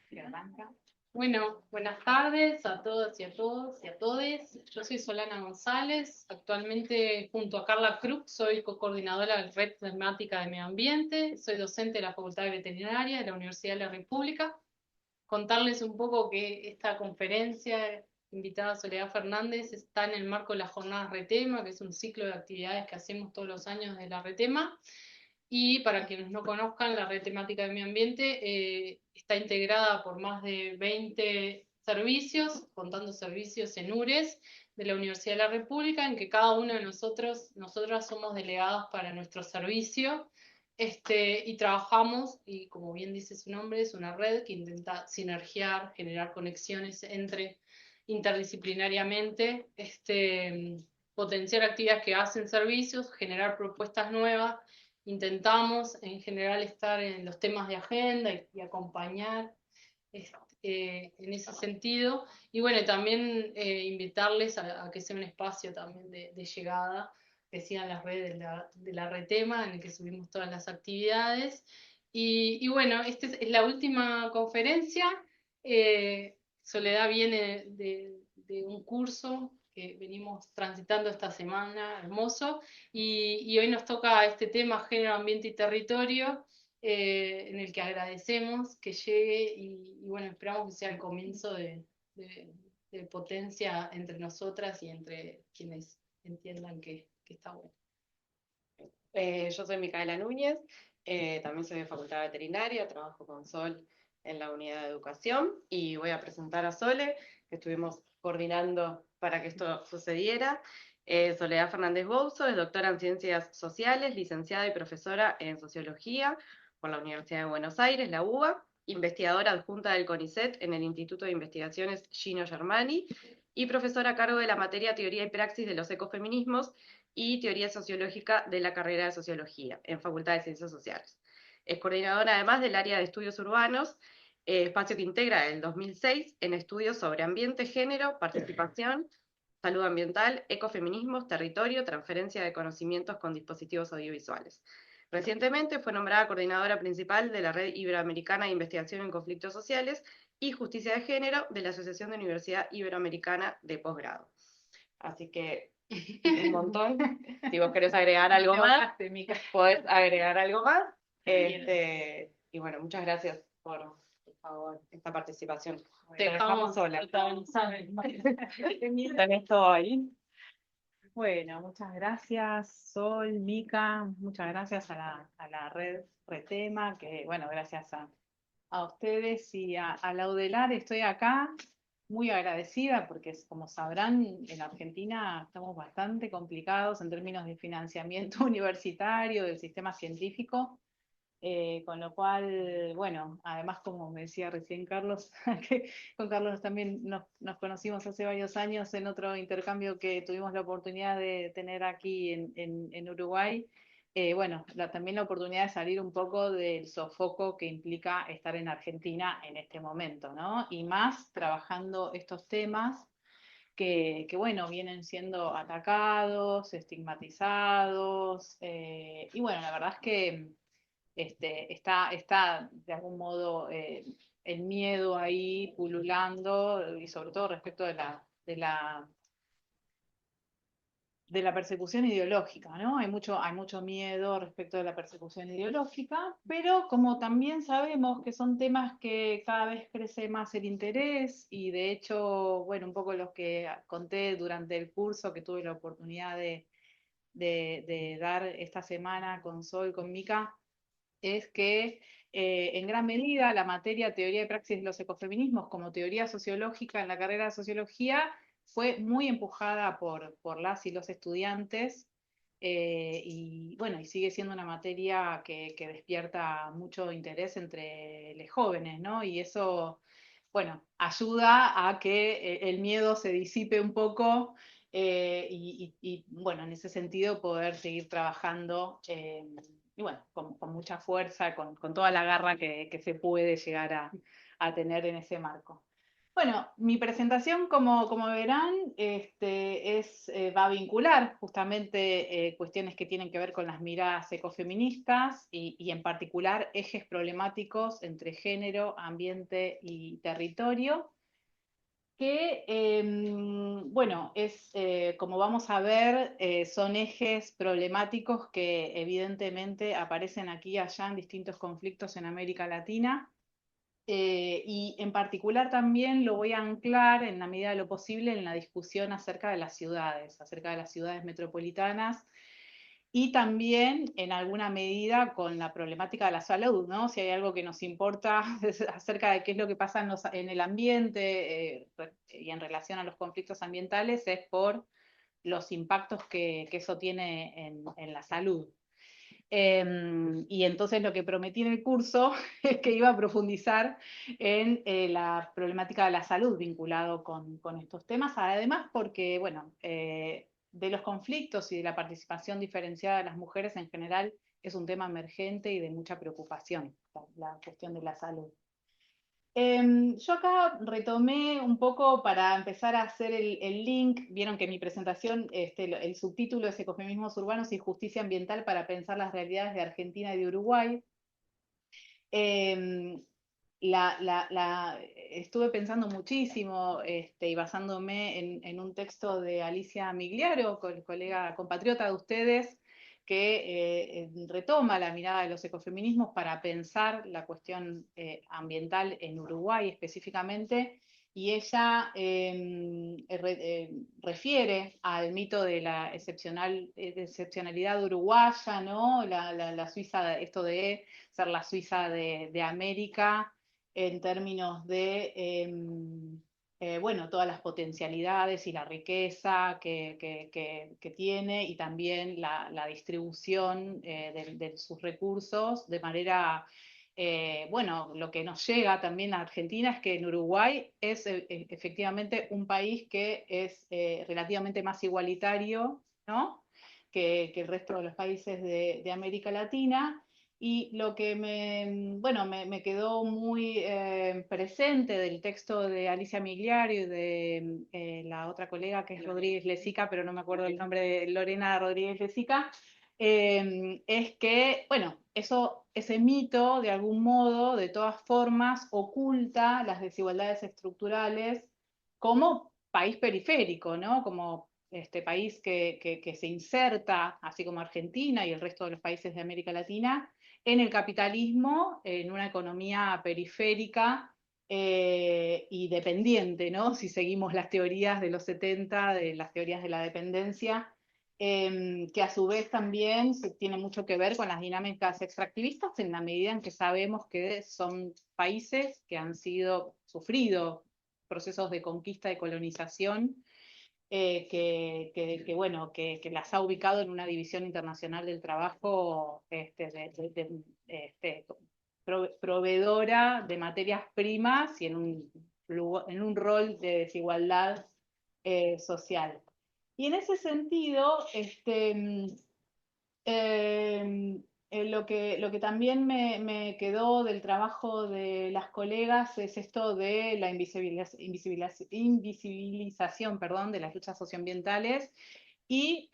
que arranca. Bueno, buenas tardes a todos y a todos y a todes. Yo soy Solana González. Actualmente, junto a Carla Krug, soy co-coordinadora de la Red Temática de Medio Ambiente. Soy docente de la Facultad de Veterinaria de la Universidad de la República. Contarles un poco que esta conferencia, invitada Soledad Fernández, está en el marco de las jornadas Retema, que es un ciclo de actividades que hacemos todos los años de la Retema. Y para quienes no conozcan, la red temática de medio ambiente está integrada por más de 20 servicios, contando servicios en URES de la Universidad de la República, en que cada uno de nosotras somos delegados para nuestro servicio, y trabajamos, y como bien dice su nombre, es una red que intenta sinergiar, generar conexiones entre interdisciplinariamente, potenciar actividades que hacen servicios, generar propuestas nuevas. Intentamos en general estar en los temas de agenda y acompañar en ese sentido. Y bueno, también invitarles a que sea un espacio también de llegada, que sigan las redes de la Retema, en el que subimos todas las actividades. Y bueno, esta es la última conferencia. Soledad viene de un curso que venimos transitando esta semana, hermoso, y hoy nos toca este tema, género, ambiente y territorio, en el que agradecemos que llegue y bueno, esperamos que sea el comienzo de- de potencia entre nosotras y entre quienes entiendan que está bueno. Yo soy Micaela Núñez, también soy de Facultad Veterinaria, trabajo con Sol en la unidad de educación y voy a presentar a Sole, que estuvimos coordinando para que esto sucediera. Soledad Fernández Bouzo es doctora en Ciencias Sociales, licenciada y profesora en Sociología por la Universidad de Buenos Aires, la UBA, investigadora adjunta del CONICET en el Instituto de Investigaciones Gino Germani y profesora a cargo de la materia Teoría y Praxis de los Ecofeminismos y Teoría Sociológica de la carrera de Sociología en Facultad de Ciencias Sociales. Es coordinadora además del área de estudios urbanos, espacio que integra el 2006 en estudios sobre ambiente, género, participación, salud ambiental, ecofeminismos, territorio, transferencia de conocimientos con dispositivos audiovisuales. Recientemente fue nombrada coordinadora principal de la Red Iberoamericana de Investigación en Conflictos Sociales y Justicia de Género de la Asociación de Universidad Iberoamericana de Posgrado. Así que un montón. Si vos querés agregar algo más, podés agregar algo más. Y bueno, muchas gracias por favor, esta participación. Te Te dejamos dejamos sola. Bueno, Tenés todo ahí. muchas gracias, Sol, Mica, muchas gracias a la red Retema, que bueno, gracias a ustedes y a la UDELAR estoy acá muy agradecida porque, como sabrán, en Argentina estamos bastante complicados en términos de financiamiento universitario del sistema científico. Con lo cual, bueno, además como me decía recién Carlos, que con Carlos también nos conocimos hace varios años en otro intercambio que tuvimos la oportunidad de tener aquí en Uruguay. Bueno, también la oportunidad de salir un poco del sofoco que implica estar en Argentina en este momento, ¿no? Y más trabajando estos temas que bueno, vienen siendo atacados, estigmatizados, y bueno, la verdad es que está de algún modo el miedo ahí pululando y sobre todo respecto de la persecución ideológica, ¿no? Hay mucho miedo respecto de la persecución ideológica, pero como también sabemos que son temas que cada vez crece más el interés y de hecho, bueno, un poco los que conté durante el curso que tuve la oportunidad de dar esta semana con Sol, con Mica, es que en gran medida la materia teoría y praxis de los ecofeminismos como teoría sociológica en la carrera de sociología fue muy empujada por las y los estudiantes, y bueno, y sigue siendo una materia que despierta mucho interés entre los jóvenes, ¿no? Y eso, bueno, ayuda a que el miedo se disipe un poco, y, bueno, en ese sentido poder seguir trabajando, y bueno, con mucha fuerza, con toda la garra que se puede llegar a tener en ese marco. Bueno, mi presentación, como verán, va a vincular justamente cuestiones que tienen que ver con las miradas ecofeministas y en particular ejes problemáticos entre género, ambiente y territorio, que, bueno, como vamos a ver, son ejes problemáticos que evidentemente aparecen aquí y allá en distintos conflictos en América Latina. Y en particular también lo voy a anclar en la medida de lo posible en la discusión acerca de las ciudades metropolitanas y también en alguna medida con la problemática de la salud, ¿no? Si hay algo que nos importa acerca de qué es lo que pasa en el ambiente y en relación a los conflictos ambientales es por los impactos que eso tiene en la salud. Y entonces lo que prometí en el curso es que iba a profundizar en la problemática de la salud vinculado con estos temas, además porque, bueno, de los conflictos y de la participación diferenciada de las mujeres en general es un tema emergente y de mucha preocupación, la cuestión de la salud. Yo acá retomé un poco para empezar a hacer el link. Vieron que en mi presentación el subtítulo es Ecofeminismos urbanos y justicia ambiental para pensar las realidades de Argentina y de Uruguay. Eh, Estuve pensando muchísimo y basándome en un texto de Alicia Migliaro, colega compatriota de ustedes, que retoma la mirada de los ecofeminismos para pensar la cuestión ambiental en Uruguay específicamente, y ella refiere al mito de la excepcionalidad uruguaya, ¿no? La Suiza, esto de ser la Suiza de América en términos de, bueno, todas las potencialidades y la riqueza que tiene y también la distribución de sus recursos de manera, bueno, lo que nos llega también a Argentina es que en Uruguay es efectivamente un país que es relativamente más igualitario, ¿no? Que el resto de los países de América Latina. Y lo que bueno, me quedó muy presente del texto de Alicia Migliari y de la otra colega que es Rodríguez Lezica, pero no me acuerdo el nombre de Lorena Rodríguez Lezica, es que, bueno, ese mito de algún modo, de todas formas, oculta las desigualdades estructurales como país periférico, ¿no? Como este país que se inserta, así como Argentina y el resto de los países de América Latina, en el capitalismo, en una economía periférica y dependiente, ¿no? Si seguimos las teorías de los 70, de las teorías de la dependencia, que a su vez también tiene mucho que ver con las dinámicas extractivistas en la medida en que sabemos que son países que han sufrido procesos de conquista y colonización bueno, que las ha ubicado en una división internacional del trabajo proveedora de materias primas y en un rol de desigualdad social. Y en ese sentido, lo que también me quedó del trabajo de las colegas es esto de la invisibilización, perdón, de las luchas socioambientales y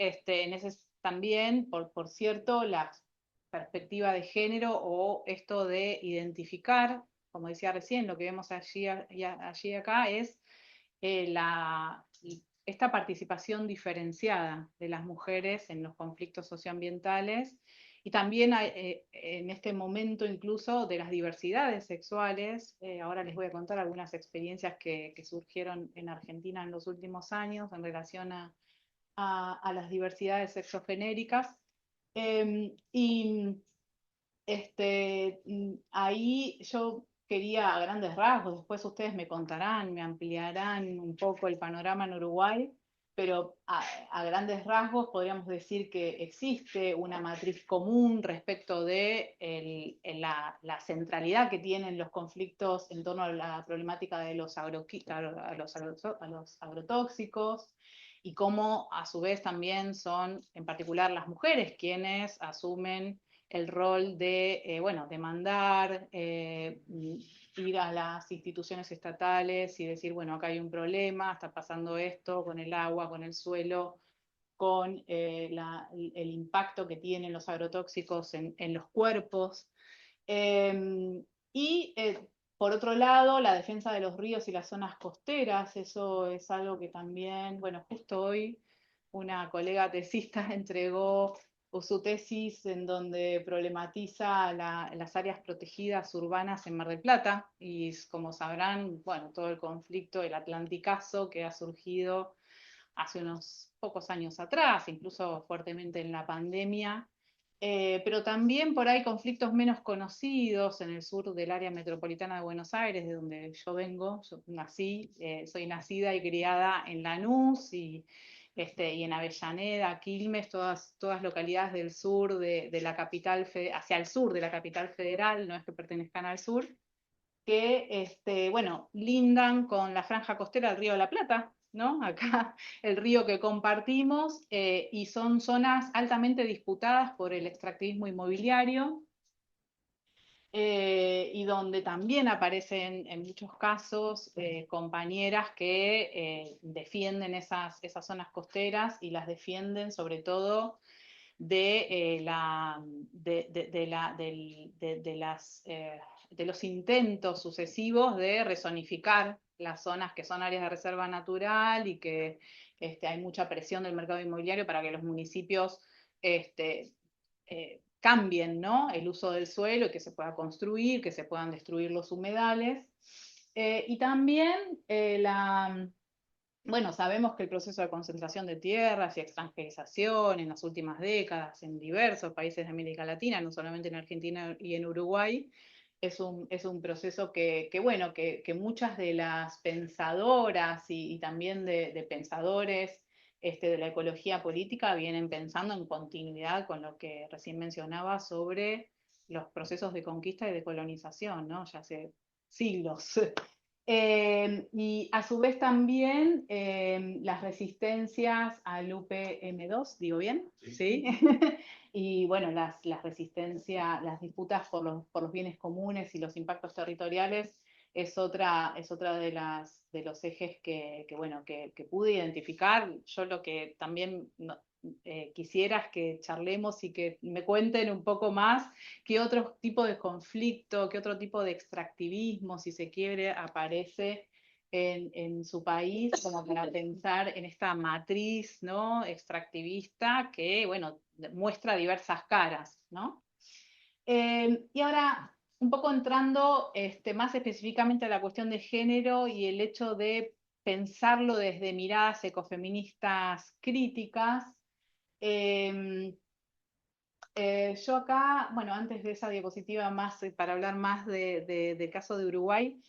también, por cierto, la perspectiva de género o esto de identificar, como decía recién, lo que vemos allí acá es esta participación diferenciada de las mujeres en los conflictos socioambientales y también en este momento incluso de las diversidades sexuales. Ahora les voy a contar algunas experiencias que surgieron en Argentina en los últimos años en relación a las diversidades sexogenéricas. Y ahí yo quería a grandes rasgos, después ustedes me contarán, me ampliarán un poco el panorama en Uruguay, pero a grandes rasgos podríamos decir que existe una matriz común respecto de la centralidad que tienen los conflictos en torno a la problemática de los agrotóxicos y cómo a su vez también son en particular las mujeres quienes asumen el rol de, bueno, demandar y ir a las instituciones estatales y decir, bueno, acá hay un problema, está pasando esto con el agua, con el suelo, con el impacto que tienen los agrotóxicos en los cuerpos. Y por otro lado, la defensa de los ríos y las zonas costeras, eso es algo que también, bueno, justo hoy una colega tesista entregó su tesis en donde problematiza las áreas protegidas urbanas en Mar del Plata, y como sabrán, bueno, todo el conflicto, el atlanticazo que ha surgido hace unos pocos años atrás, incluso fuertemente en la pandemia, pero también por ahí conflictos menos conocidos en el sur del área metropolitana de Buenos Aires, de donde yo vengo. Yo nací, soy nacida y criada en Lanús y en Avellaneda, Quilmes, todas localidades del sur de la capital, hacia el sur de la capital federal, no es que pertenezcan al sur, que, bueno, lindan con la franja costera del Río de la Plata, ¿no? Acá el río que compartimos, y son zonas altamente disputadas por el extractivismo inmobiliario, y donde también aparecen en muchos casos compañeras que defienden esas zonas costeras y las defienden sobre todo de los intentos sucesivos de rezonificar las zonas que son áreas de reserva natural y que hay mucha presión del mercado inmobiliario para que los municipios cambien, ¿no?, el uso del suelo y que se pueda construir, que se puedan destruir los humedales. Y también bueno, sabemos que el proceso de concentración de tierras y extranjerización en las últimas décadas en diversos países de América Latina, no solamente en Argentina y en Uruguay, es un proceso bueno, que muchas de las pensadoras y también de pensadores de la ecología política vienen pensando en continuidad con lo que recién mencionaba sobre los procesos de conquista y de colonización, ¿no? Ya hace siglos. Y a su vez también las resistencias al UPM2, ¿digo bien? Sí. Y bueno, las resistencias, las disputas por los bienes comunes y los impactos territoriales es otra de los ejes bueno, que pude identificar. Yo lo que también quisiera es que charlemos y que me cuenten un poco más qué otro tipo de conflicto, qué otro tipo de extractivismo, si se quiere, aparece en su país, como para pensar en esta matriz, ¿no?, extractivista que, bueno, muestra diversas caras, ¿no? Y ahora, un poco entrando más específicamente a la cuestión de género y el hecho de pensarlo desde miradas ecofeministas críticas. Yo acá, bueno, antes de esa diapositiva más, para hablar más del caso de Uruguay,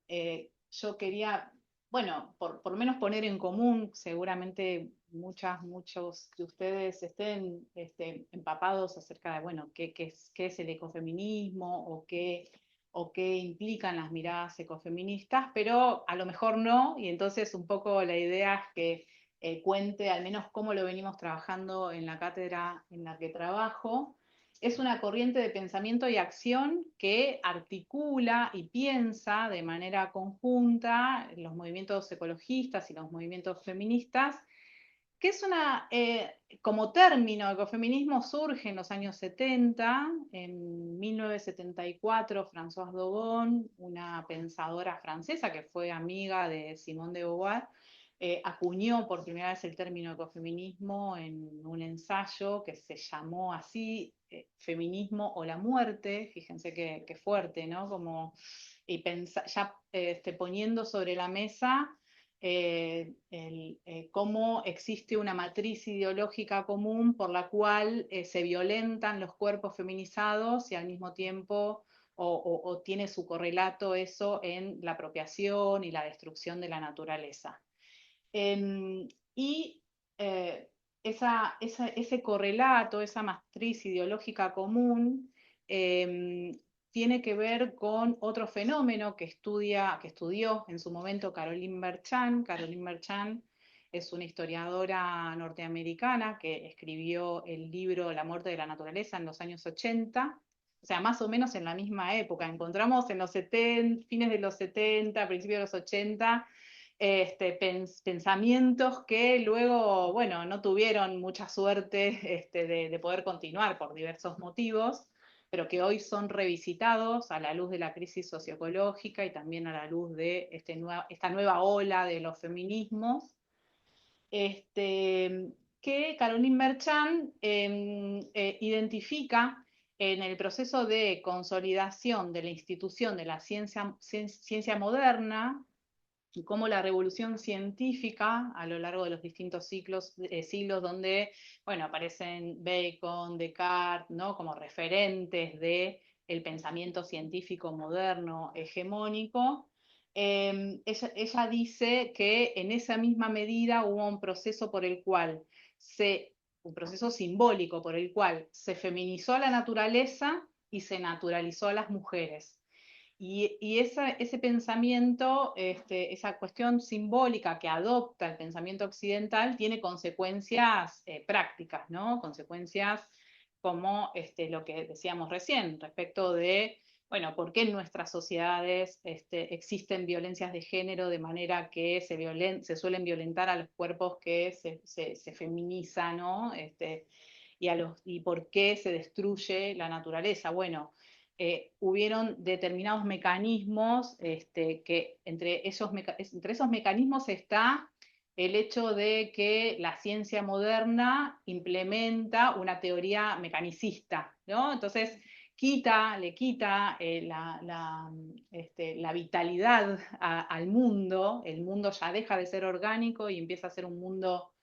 eh, yo quería, bueno, por lo menos poner en común, seguramente muchos de ustedes estén empapados acerca de, bueno, qué es el ecofeminismo o qué implican las miradas ecofeministas, pero a lo mejor no, y entonces un poco la idea es que cuente al menos cómo lo venimos trabajando en la cátedra en la que trabajo. Es una corriente de pensamiento y acción que articula y piensa de manera conjunta los movimientos ecologistas y los movimientos feministas, que es como término, ecofeminismo surge en los años 70, en 1974, Françoise Dogon, una pensadora francesa que fue amiga de Simone de Beauvoir, acuñó por primera vez el término ecofeminismo en un ensayo que se llamó así, Feminismo o la muerte. Fíjense qué fuerte, ¿no? Y ya poniendo sobre la mesa cómo existe una matriz ideológica común por la cual se violentan los cuerpos feminizados y al mismo tiempo o tiene su correlato eso en la apropiación y la destrucción de la naturaleza. Y ese correlato, esa matriz ideológica común, tiene que ver con otro fenómeno que estudió en su momento Caroline Merchant. Caroline Merchant es una historiadora norteamericana que escribió el libro La muerte de la naturaleza en los años 80, o sea, más o menos en la misma época. Encontramos en los 70, fines de los 70, principios de los 80, pensamientos que luego, bueno, no tuvieron mucha suerte de poder continuar por diversos motivos, pero que hoy son revisitados a la luz de la crisis socioecológica y también a la luz de esta nueva ola de los feminismos, que Caroline Merchant identifica en el proceso de consolidación de la institución de la ciencia moderna, y cómo la revolución científica a lo largo de los distintos siglos donde, bueno, aparecen Bacon, Descartes, ¿no? Como referentes de el pensamiento científico moderno hegemónico. Ella dice que en esa misma medida hubo un proceso por el cual un proceso simbólico por el cual se feminizó a la naturaleza y se naturalizó a las mujeres. Y ese pensamiento, esa cuestión simbólica que adopta el pensamiento occidental tiene consecuencias prácticas, ¿no? Consecuencias como lo que decíamos recién respecto de, bueno, por qué en nuestras sociedades existen violencias de género de manera que se suelen violentar a los cuerpos que se feminizan, ¿no? Y por qué se destruye la naturaleza. Bueno, hubieron determinados mecanismos que entre esos mecanismos está el hecho de que la ciencia moderna implementa una teoría mecanicista, ¿no? Entonces le quita la vitalidad al mundo, el mundo ya deja de ser orgánico y empieza a ser un mundo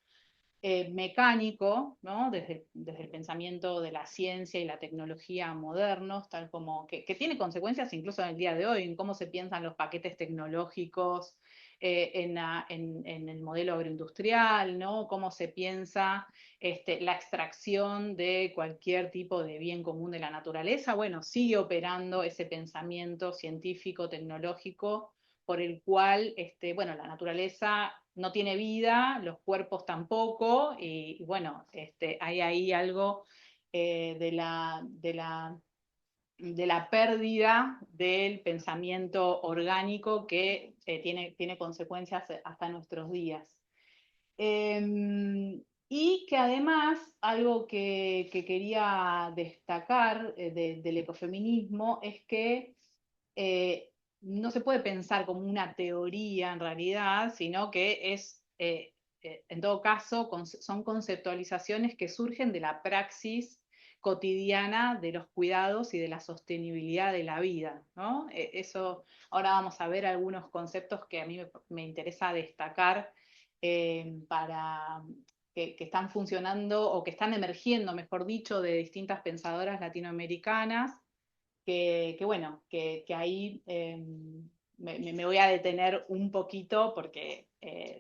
mecánico, ¿no? Desde el pensamiento de la ciencia y la tecnología modernos, tal como que tiene consecuencias incluso en el día de hoy, en cómo se piensan los paquetes tecnológicos en el modelo agroindustrial, ¿no? Cómo se piensa la extracción de cualquier tipo de bien común de la naturaleza. Bueno, sigue operando ese pensamiento científico, tecnológico, por el cual, bueno, la naturaleza no tiene vida, los cuerpos tampoco, y bueno, hay ahí algo de la pérdida del pensamiento orgánico que tiene consecuencias hasta nuestros días. Y que además, algo que quería destacar del ecofeminismo es que eh, no se puede pensar como una teoría en realidad, sino que en todo caso, son conceptualizaciones que surgen de la praxis cotidiana de los cuidados y de la sostenibilidad de la vida, ¿no? Eso, ahora vamos a ver algunos conceptos que a mí me interesa destacar para que están funcionando o que están emergiendo, mejor dicho, de distintas pensadoras latinoamericanas bueno, que ahí me voy a detener un poquito porque,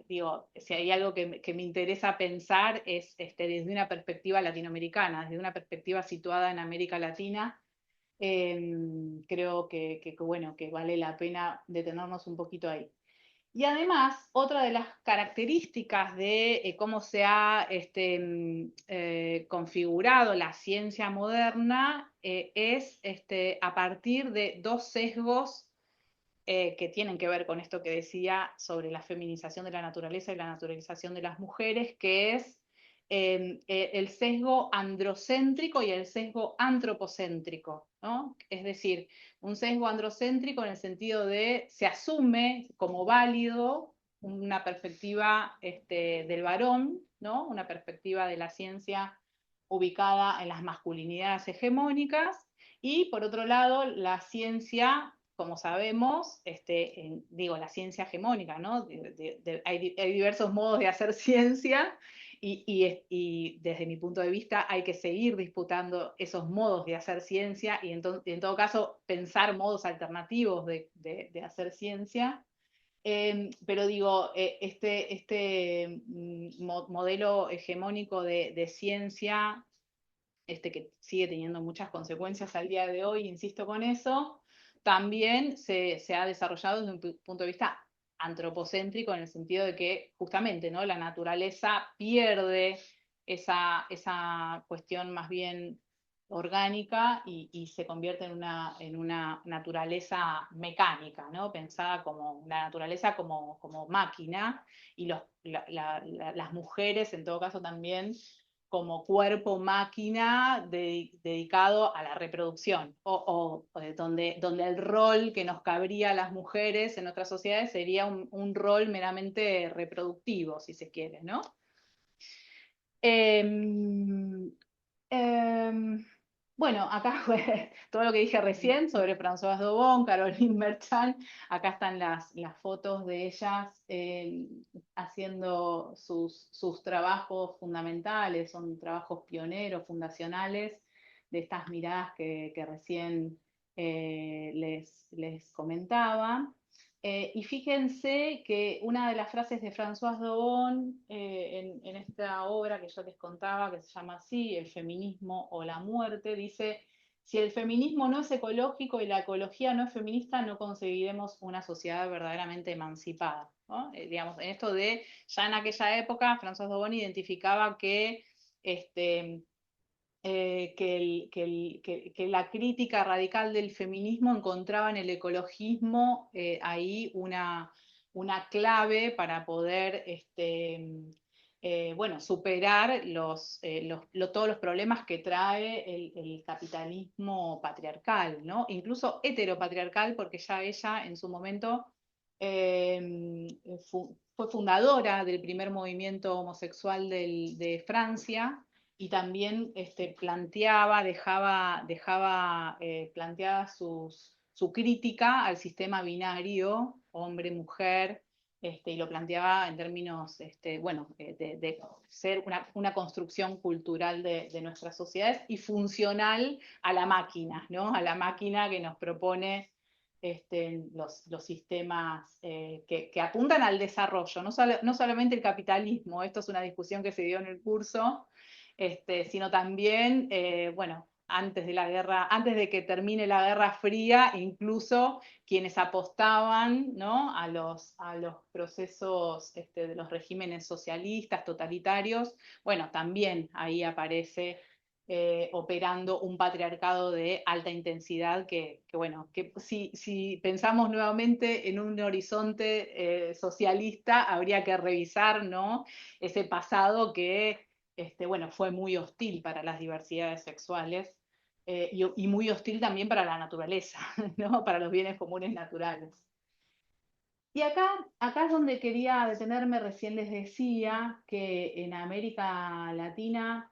digo, si hay algo que me interesa pensar es desde una perspectiva latinoamericana, desde una perspectiva situada en América Latina, creo bueno, que vale la pena detenernos un poquito ahí. Y además, otra de las características de cómo se ha configurado la ciencia moderna es a partir de dos sesgos que tienen que ver con esto que decía sobre la feminización de la naturaleza y la naturalización de las mujeres, que es el sesgo androcéntrico y el sesgo antropocéntrico, ¿no? Es decir, un sesgo androcéntrico en el sentido de se asume como válido una perspectiva del varón, ¿no? Una perspectiva de la ciencia ubicada en las masculinidades hegemónicas, y por otro lado, la ciencia, como sabemos, digo, la ciencia hegemónica, ¿no? Hay diversos modos de hacer ciencia y desde mi punto de vista hay que seguir disputando esos modos de hacer ciencia y en todo caso pensar modos alternativos de hacer ciencia. Pero digo, modelo hegemónico de ciencia que sigue teniendo muchas consecuencias al día de hoy, insisto con eso, también se ha desarrollado desde un punto de vista antropocéntrico en el sentido de que justamente, ¿no? La naturaleza pierde esa cuestión más bien orgánica y se convierte en una naturaleza mecánica, ¿no? Pensada como la naturaleza como máquina y las mujeres en todo caso también como cuerpo máquina dedicado a la reproducción o donde el rol que nos cabría a las mujeres en otras sociedades sería un rol meramente reproductivo, si se quiere, ¿no? Em, em, bueno, acá fue todo lo que dije recién sobre Françoise Dobon, Caroline Merchant. Acá están las fotos de ellas haciendo sus trabajos fundamentales, son trabajos pioneros, fundacionales, de estas miradas que recién les comentaba. Y fíjense que una de las frases de Françoise Dobon en esta obra que yo les contaba, que se llama así, El feminismo o la muerte, dice, si el feminismo no es ecológico y la ecología no es feminista, no conseguiremos una sociedad verdaderamente emancipada, ¿no? Digamos, en esto de, ya en aquella época, Françoise Dobon identificaba que que la crítica radical del feminismo encontraba en el ecologismo ahí una clave para poder bueno, superar todos los problemas que trae el capitalismo patriarcal, ¿no? Incluso heteropatriarcal, porque ya ella en su momento fue fundadora del primer movimiento homosexual de Francia y también dejaba planteada su crítica al sistema binario, hombre-mujer, y lo planteaba en términos, bueno, de ser una construcción cultural de nuestras sociedades y funcional a la máquina, ¿no? A la máquina que nos propone los sistemas que apuntan al desarrollo, no solamente el capitalismo, esto es una discusión que se dio en el curso, sino también, bueno, antes de que termine la Guerra Fría, incluso quienes apostaban, ¿no? a los procesos de los regímenes socialistas, totalitarios, bueno, también ahí aparece operando un patriarcado de alta intensidad bueno, que si pensamos nuevamente en un horizonte socialista, habría que revisar, ¿no? Ese pasado que bueno, fue muy hostil para las diversidades sexuales y muy hostil también para la naturaleza, ¿no? Para los bienes comunes naturales. Y acá es donde quería detenerme, recién les decía que en América Latina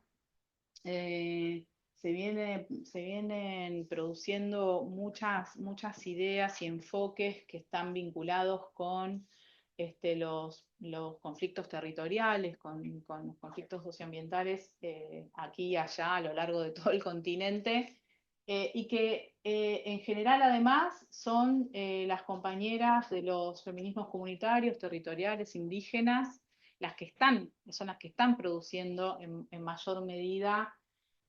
se vienen produciendo muchas ideas y enfoques que están vinculados con los conflictos territoriales, con los conflictos socioambientales aquí y allá a lo largo de todo el continente, y que en general además son las compañeras de los feminismos comunitarios, territoriales, indígenas, son las que están produciendo en mayor medida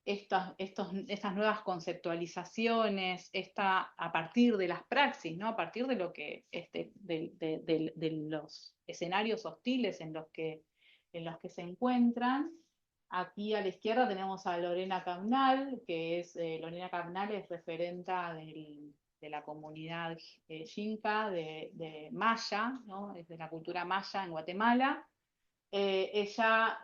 estas nuevas conceptualizaciones, a partir de las praxis, ¿no? A partir de lo que, de los escenarios hostiles en los que se encuentran. Aquí a la izquierda tenemos a Lorena Cabnal, Lorena Cabnal es referenta de la comunidad Xinca de Maya, ¿no? Es de la cultura maya en Guatemala. Ella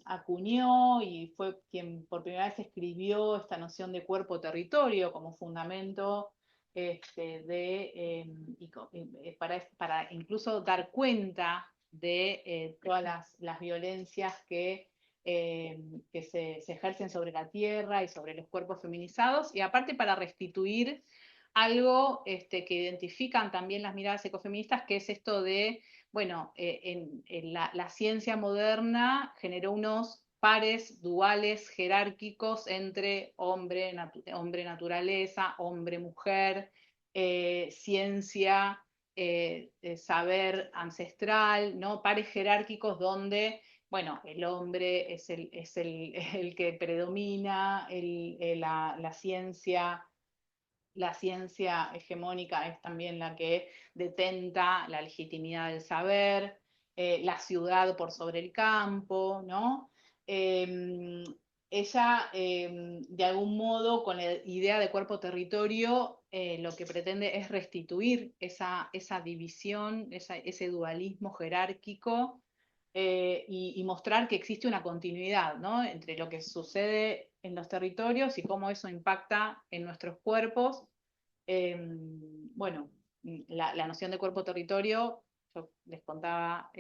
acuñó y fue quien por primera vez escribió esta noción de cuerpo-territorio como fundamento para incluso dar cuenta de todas las violencias que se ejercen sobre la tierra y sobre los cuerpos feminizados, y aparte para restituir algo que identifican también las miradas ecofeministas, que es esto de bueno, en la ciencia moderna generó unos pares duales jerárquicos entre hombre-naturaleza, hombre-mujer, ciencia, saber ancestral, ¿no? Pares jerárquicos donde, bueno, el hombre el que predomina, la ciencia hegemónica es también la que detenta la legitimidad del saber, la ciudad por sobre el campo, ¿no? ella, de algún modo, con la idea de cuerpo-territorio, lo que pretende es restituir esa división, ese dualismo jerárquico, y mostrar que existe una continuidad, ¿no?, entre lo que sucede en los territorios y cómo eso impacta en nuestros cuerpos. Bueno, la noción de cuerpo-territorio, yo les contaba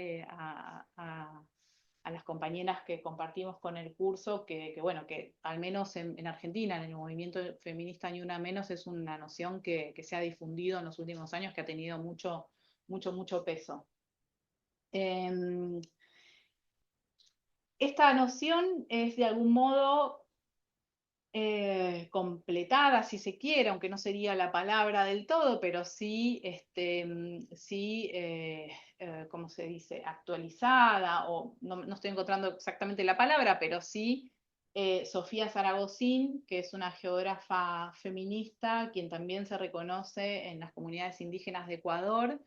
a las compañeras que compartimos con el curso bueno, que al menos en Argentina, en el movimiento feminista Ni Una Menos, es una noción que se ha difundido en los últimos años, que ha tenido mucho peso. Esta noción es de algún modo completada, si se quiere, aunque no sería la palabra del todo, pero sí, sí, ¿cómo se dice?, actualizada, o no estoy encontrando exactamente la palabra, pero sí, Sofía Zaragozín, que es una geógrafa feminista, quien también se reconoce en las comunidades indígenas de Ecuador,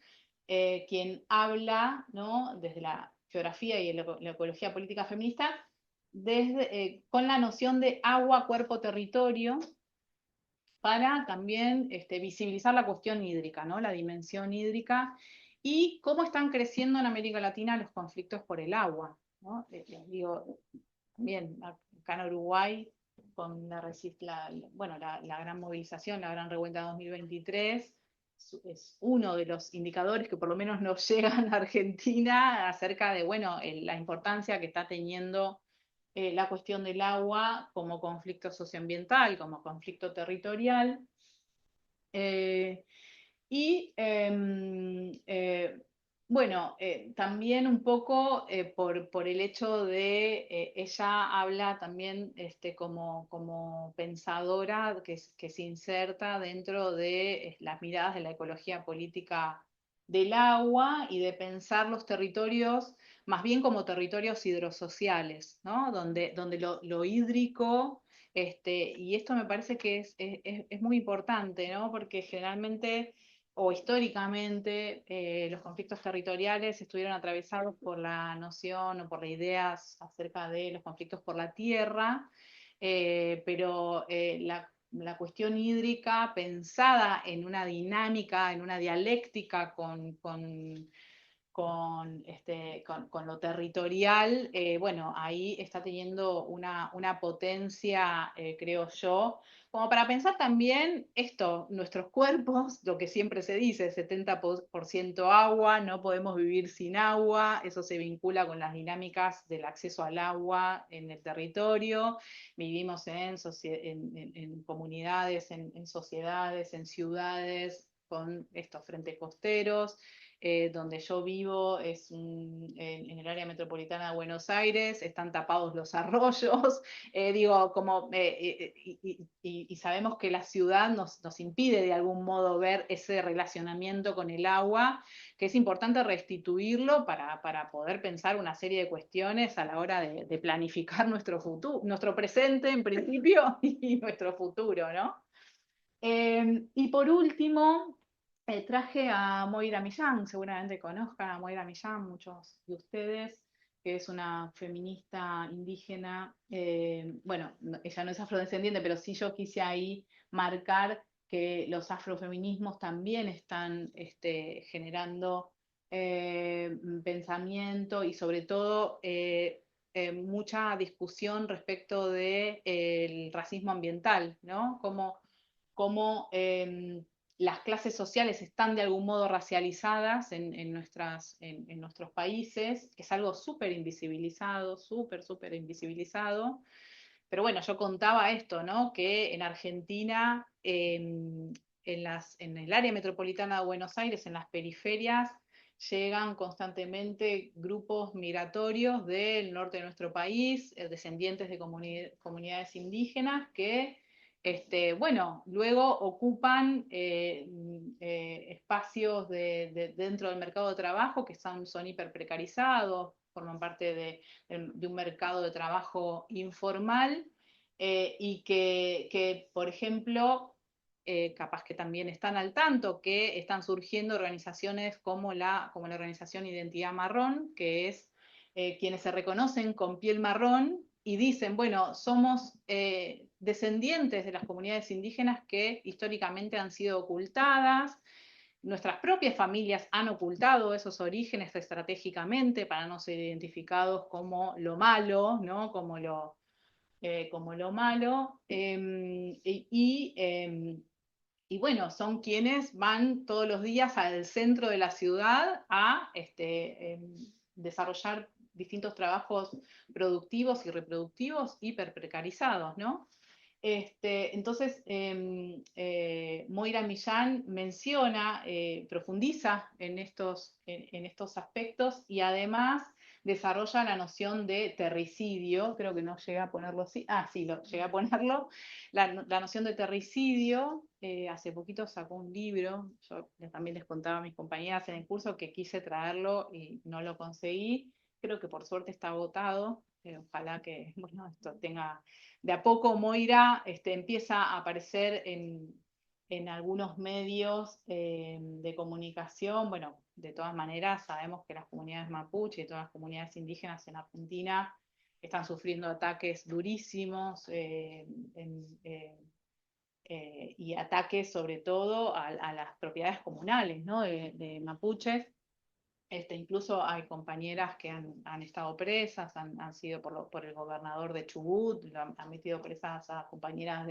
quien habla, ¿no?, desde la geografía y la ecología política feminista, con la noción de agua, cuerpo, territorio, para también visibilizar la cuestión hídrica, ¿no?, la dimensión hídrica, y cómo están creciendo en América Latina los conflictos por el agua, ¿no? Digo, también acá en Uruguay, con bueno, la gran movilización, la gran revuelta 2023, es uno de los indicadores que por lo menos nos llegan a Argentina acerca de, bueno, la importancia que está teniendo la cuestión del agua como conflicto socioambiental, como conflicto territorial. Y bueno, también un poco por el hecho de, ella habla también como pensadora que se inserta dentro de las miradas de la ecología política del agua y de pensar los territorios más bien como territorios hidrosociales, ¿no? Donde lo hídrico, y esto me parece que es muy importante, ¿no? Porque generalmente o históricamente los conflictos territoriales estuvieron atravesados por la noción o por las ideas acerca de los conflictos por la tierra, pero la cuestión hídrica pensada en una dinámica, en una dialéctica con lo territorial, bueno, ahí está teniendo una potencia, creo yo, como para pensar también esto, nuestros cuerpos, lo que siempre se dice, 70% agua, no podemos vivir sin agua, eso se vincula con las dinámicas del acceso al agua en el territorio, vivimos en comunidades, en sociedades, en ciudades, con estos frentes costeros. Donde yo vivo es en el área metropolitana de Buenos Aires, están tapados los arroyos, digo, y sabemos que la ciudad nos impide de algún modo ver ese relacionamiento con el agua, que es importante restituirlo para poder pensar una serie de cuestiones a la hora de planificar nuestro futuro, nuestro presente en principio y nuestro futuro, ¿no? Y por último, traje a Moira Millán, seguramente conozcan a Moira Millán, muchos de ustedes, que es una feminista indígena. Bueno, ella no es afrodescendiente, pero sí yo quise ahí marcar que los afrofeminismos también están generando pensamiento y sobre todo mucha discusión respecto del racismo ambiental, ¿no? Cómo las clases sociales están de algún modo racializadas en nuestros países, que es algo súper invisibilizado, súper invisibilizado. Pero bueno, yo contaba esto, ¿no? Que en Argentina, en el área metropolitana de Buenos Aires, en las periferias, llegan constantemente grupos migratorios del norte de nuestro país, descendientes de comunidades indígenas que bueno, luego ocupan espacios dentro del mercado de trabajo que son hiper precarizados, forman parte de un mercado de trabajo informal, y que, por ejemplo, capaz que también están al tanto que están surgiendo organizaciones como la organización Identidad Marrón, que es quienes se reconocen con piel marrón y dicen, bueno, somos descendientes de las comunidades indígenas que históricamente han sido ocultadas. Nuestras propias familias han ocultado esos orígenes estratégicamente para no ser identificados como lo malo, ¿no? Como lo malo. Y bueno, son quienes van todos los días al centro de la ciudad a desarrollar distintos trabajos productivos y reproductivos hiper precarizados, ¿no? Entonces, Moira Millán menciona, profundiza en estos aspectos y además desarrolla la noción de terricidio, creo que no llega a ponerlo así, sí, llega a ponerlo, la noción de terricidio. Hace poquito sacó un libro, yo también les contaba a mis compañeras en el curso que quise traerlo y no lo conseguí, creo que por suerte está agotado, ojalá que, bueno, esto tenga de a poco Moira empieza a aparecer en algunos medios de comunicación. Bueno, de todas maneras, sabemos que las comunidades mapuche y todas las comunidades indígenas en Argentina están sufriendo ataques durísimos y ataques sobre todo a las propiedades comunales, ¿no? de mapuches. Incluso hay compañeras que han estado presas, han sido por el gobernador de Chubut, han metido presas a compañeras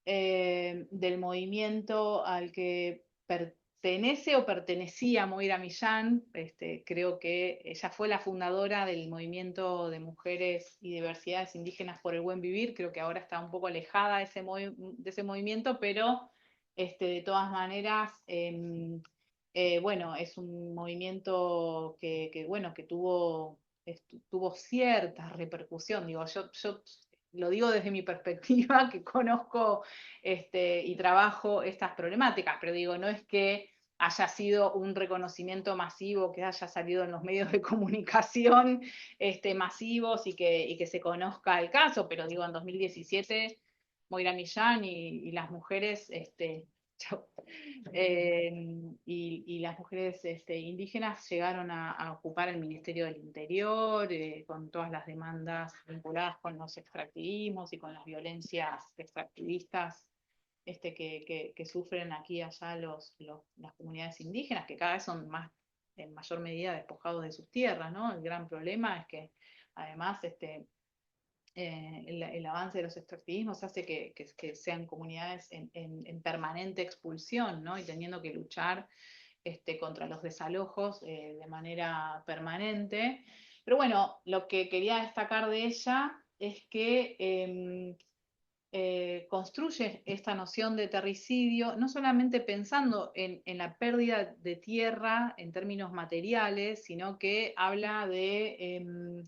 del movimiento al que pertenece o pertenecía Moira Millán. Creo que ella fue la fundadora del movimiento de mujeres y diversidades indígenas por el buen vivir. Creo que ahora está un poco alejada de ese movimiento, pero de todas maneras... bueno, es un movimiento bueno, que tuvo cierta repercusión. Digo, yo lo digo desde mi perspectiva, que conozco y trabajo estas problemáticas, pero digo, no es que haya sido un reconocimiento masivo, que haya salido en los medios de comunicación masivos y que se conozca el caso, pero digo, en 2017, Moira Millán y las mujeres y las mujeres indígenas llegaron a ocupar el Ministerio del Interior con todas las demandas vinculadas con los extractivismos y con las violencias extractivistas que sufren aquí y allá las comunidades indígenas, que cada vez son más, en mayor medida, despojados de sus tierras, ¿no? El gran problema es que además el avance de los extractivismos hace que sean comunidades en permanente expulsión, ¿no? Y teniendo que luchar contra los desalojos de manera permanente. Pero bueno, lo que quería destacar de ella es que construye esta noción de terricidio, no solamente pensando en la pérdida de tierra en términos materiales, sino que habla de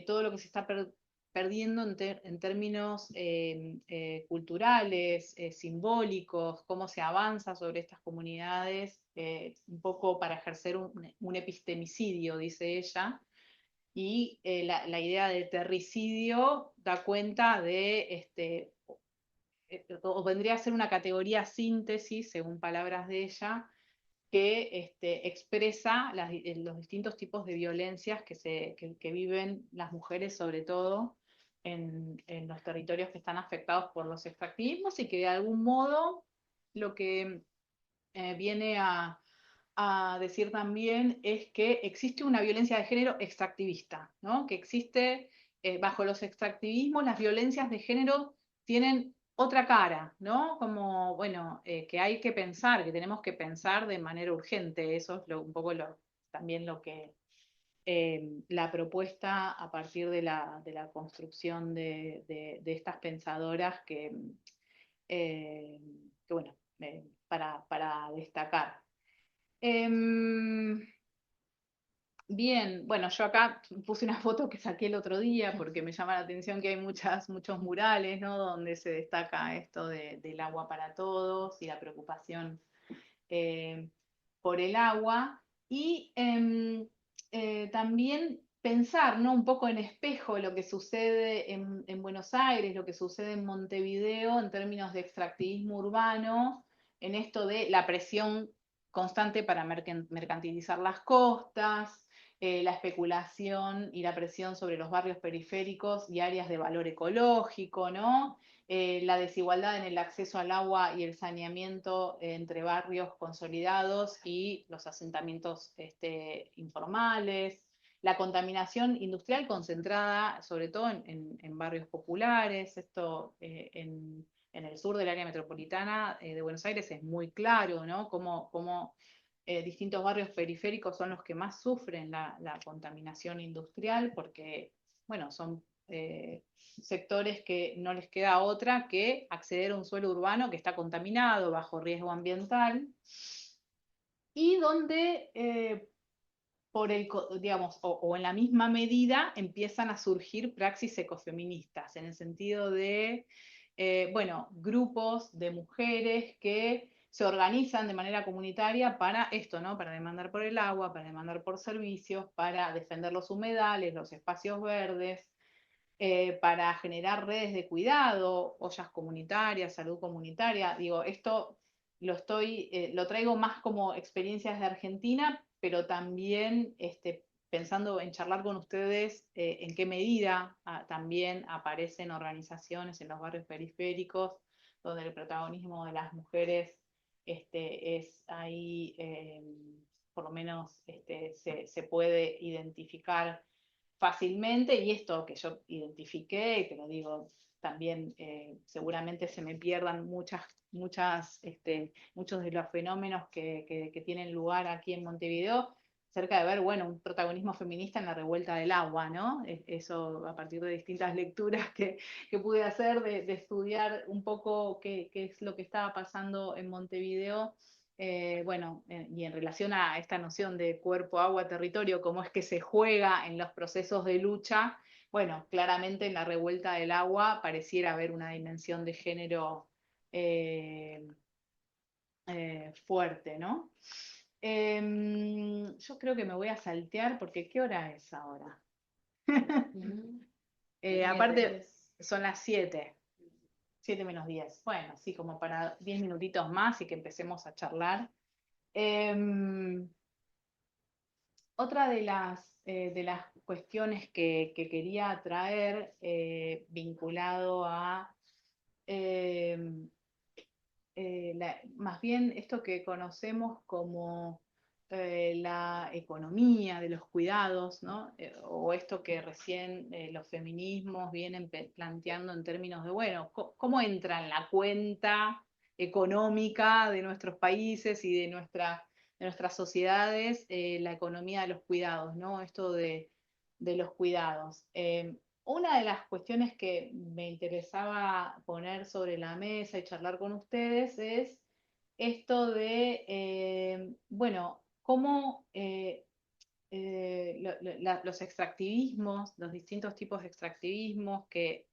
todo lo que se está perdiendo en términos culturales, simbólicos, cómo se avanza sobre estas comunidades, un poco para ejercer un epistemicidio, dice ella. Y la idea de terricidio da cuenta o vendría a ser una categoría síntesis, según palabras de ella, que expresa los distintos tipos de violencias que viven las mujeres, sobre todo en los territorios que están afectados por los extractivismos, y que de algún modo lo que viene a decir también es que existe una violencia de género extractivista, ¿no? Que existe bajo los extractivismos, las violencias de género tienen otra cara, ¿no? Como, bueno, que hay que pensar, que tenemos que pensar de manera urgente. Eso es un poco también lo que la propuesta a partir de la construcción de estas pensadoras bueno, para destacar. Bien, bueno, yo acá puse una foto que saqué el otro día porque me llama la atención que hay muchos murales, ¿no? Donde se destaca esto del agua para todos y la preocupación eh, por el agua. Y también pensar, ¿no? Un poco en espejo lo que sucede en Buenos Aires, lo que sucede en Montevideo en términos de extractivismo urbano, en esto de la presión constante para mercantilizar las costas, la especulación y la presión sobre los barrios periféricos y áreas de valor ecológico, ¿no? La desigualdad en el acceso al agua y el saneamiento entre barrios consolidados y los asentamientos informales, la contaminación industrial concentrada sobre todo en barrios populares, esto en el sur del área metropolitana de Buenos Aires es muy claro, ¿no? Cómo distintos barrios periféricos son los que más sufren la contaminación industrial porque, bueno, son sectores que no les queda otra que acceder a un suelo urbano que está contaminado, bajo riesgo ambiental, y donde digamos, o en la misma medida empiezan a surgir praxis ecofeministas, en el sentido de, bueno, grupos de mujeres que se organizan de manera comunitaria para esto, ¿no? Para demandar por el agua, para demandar por servicios, para defender los humedales, los espacios verdes, para generar redes de cuidado, ollas comunitarias, salud comunitaria. Digo, esto lo traigo más como experiencias de Argentina, pero también pensando en charlar con ustedes en qué medida también aparecen organizaciones en los barrios periféricos, donde el protagonismo de las mujeres es ahí, por lo menos se puede identificar fácilmente, y esto que yo identifiqué, y que lo digo también, seguramente se me pierdan muchos de los fenómenos que tienen lugar aquí en Montevideo, cerca de ver, bueno, un protagonismo feminista en la revuelta del agua, ¿no? Eso a partir de distintas lecturas que pude hacer, de estudiar un poco qué es lo que estaba pasando en Montevideo. Bueno, y en relación a esta noción de cuerpo, agua, territorio, cómo es que se juega en los procesos de lucha, bueno, claramente en la revuelta del agua pareciera haber una dimensión de género eh, fuerte, ¿no? Yo creo que me voy a saltear porque ¿qué hora es ahora? Aparte, son las 7. 7 menos 10. Bueno, así como para 10 minutitos más y que empecemos a charlar. Otra de las cuestiones que quería traer vinculado a em, más bien esto que conocemos como la economía de los cuidados, ¿no? O esto que recién los feminismos vienen planteando en términos de, bueno, ¿cómo entra en la cuenta económica de nuestros países y de nuestras sociedades la economía de los cuidados, ¿no? Esto de los cuidados. Una de las cuestiones que me interesaba poner sobre la mesa y charlar con ustedes es esto de, bueno, cómo los extractivismos, los distintos tipos de extractivismos que,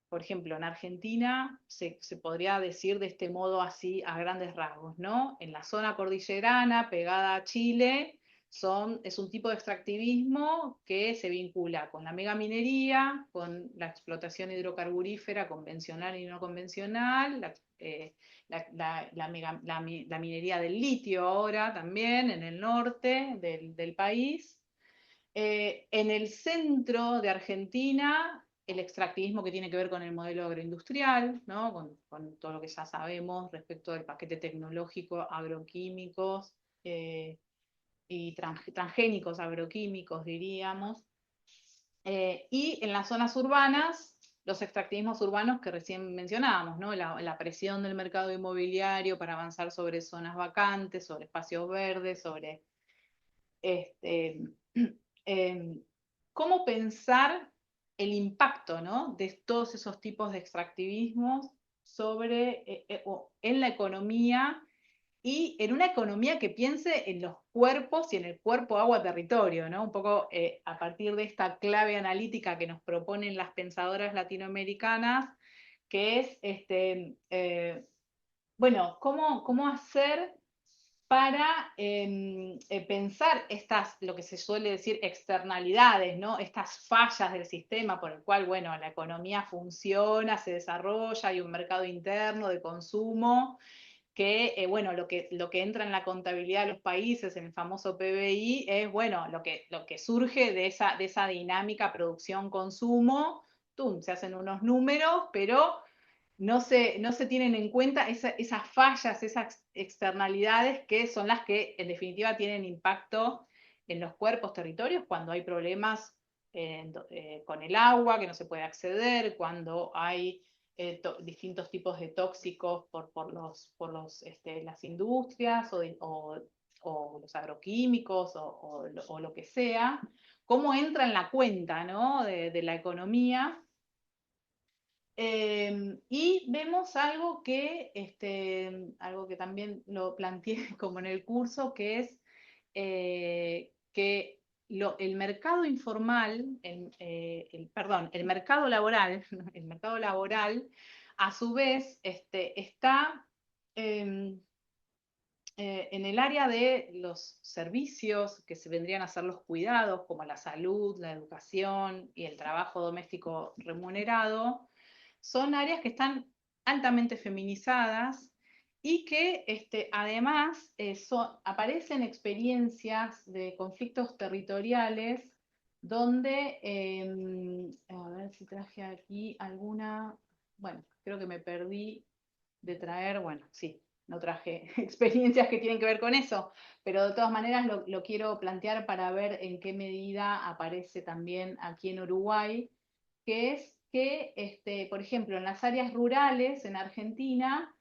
por ejemplo, en Argentina se podría decir de este modo así a grandes rasgos, ¿no? En la zona cordillerana, pegada a Chile, es un tipo de extractivismo que se vincula con la megaminería, con la explotación hidrocarburífera convencional y no convencional, la minería del litio ahora también en el norte del país. En el centro de Argentina, el extractivismo que tiene que ver con el modelo agroindustrial, ¿no? Con todo lo que ya sabemos respecto del paquete tecnológico, agroquímicos y transgénicos agroquímicos, diríamos. Y en las zonas urbanas, los extractivismos urbanos que recién mencionábamos, ¿no? La presión del mercado inmobiliario para avanzar sobre zonas vacantes, sobre espacios verdes, sobre este, cómo pensar el impacto, ¿no? De todos esos tipos de extractivismos en la economía, y en una economía que piense en los cuerpos y en el cuerpo agua territorio, ¿no? Un poco a partir de esta clave analítica que nos proponen las pensadoras latinoamericanas, que es, bueno, cómo hacer para pensar lo que se suele decir externalidades, ¿no? Estas fallas del sistema por el cual, bueno, la economía funciona, se desarrolla, hay un mercado interno de consumo, que, bueno, lo que entra en la contabilidad de los países, en el famoso PBI, es, bueno, lo que surge de esa dinámica producción-consumo, se hacen unos números, pero no se tienen en cuenta esas fallas, esas externalidades que son las que en definitiva tienen impacto en los cuerpos, territorios, cuando hay problemas con el agua, que no se puede acceder, cuando hay distintos tipos de tóxicos las industrias o los agroquímicos o lo que sea, cómo entra en la cuenta, ¿no? de la economía. Y vemos algo que también lo planteé como en el curso, que es que el mercado informal, el mercado laboral, el mercado laboral, a su vez, está en el área de los servicios que se vendrían a ser los cuidados, como la salud, la educación y el trabajo doméstico remunerado, son áreas que están altamente feminizadas y que además aparecen experiencias de conflictos territoriales donde, a ver si traje aquí alguna, bueno, creo que me perdí de traer, bueno, sí, no traje experiencias que tienen que ver con eso, pero de todas maneras lo quiero plantear para ver en qué medida aparece también aquí en Uruguay, que es que, por ejemplo, en las áreas rurales en Argentina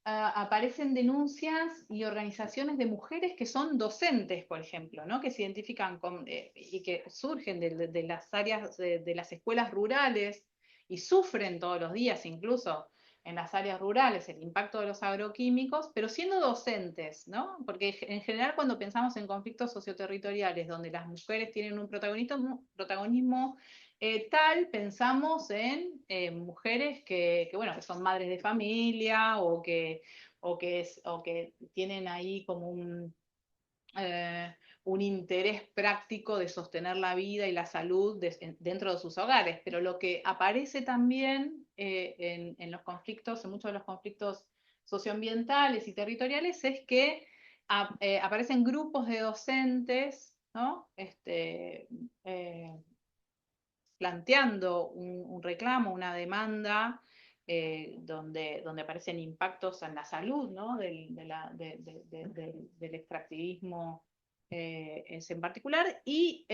aparecen denuncias y organizaciones de mujeres que son docentes, por ejemplo, ¿no? Que se identifican y que surgen de las áreas de las escuelas rurales y sufren todos los días incluso en las áreas rurales el impacto de los agroquímicos, pero siendo docentes, ¿no? Porque en general cuando pensamos en conflictos socioterritoriales donde las mujeres tienen un protagonismo tal, pensamos en mujeres bueno, que son madres de familia o que tienen ahí como un interés práctico de sostener la vida y la salud dentro de sus hogares. Pero lo que aparece también en los conflictos, en muchos de los conflictos socioambientales y territoriales, es que aparecen grupos de docentes, ¿no? Planteando un reclamo, una demanda, donde aparecen impactos en la salud, ¿no? del extractivismo en particular, y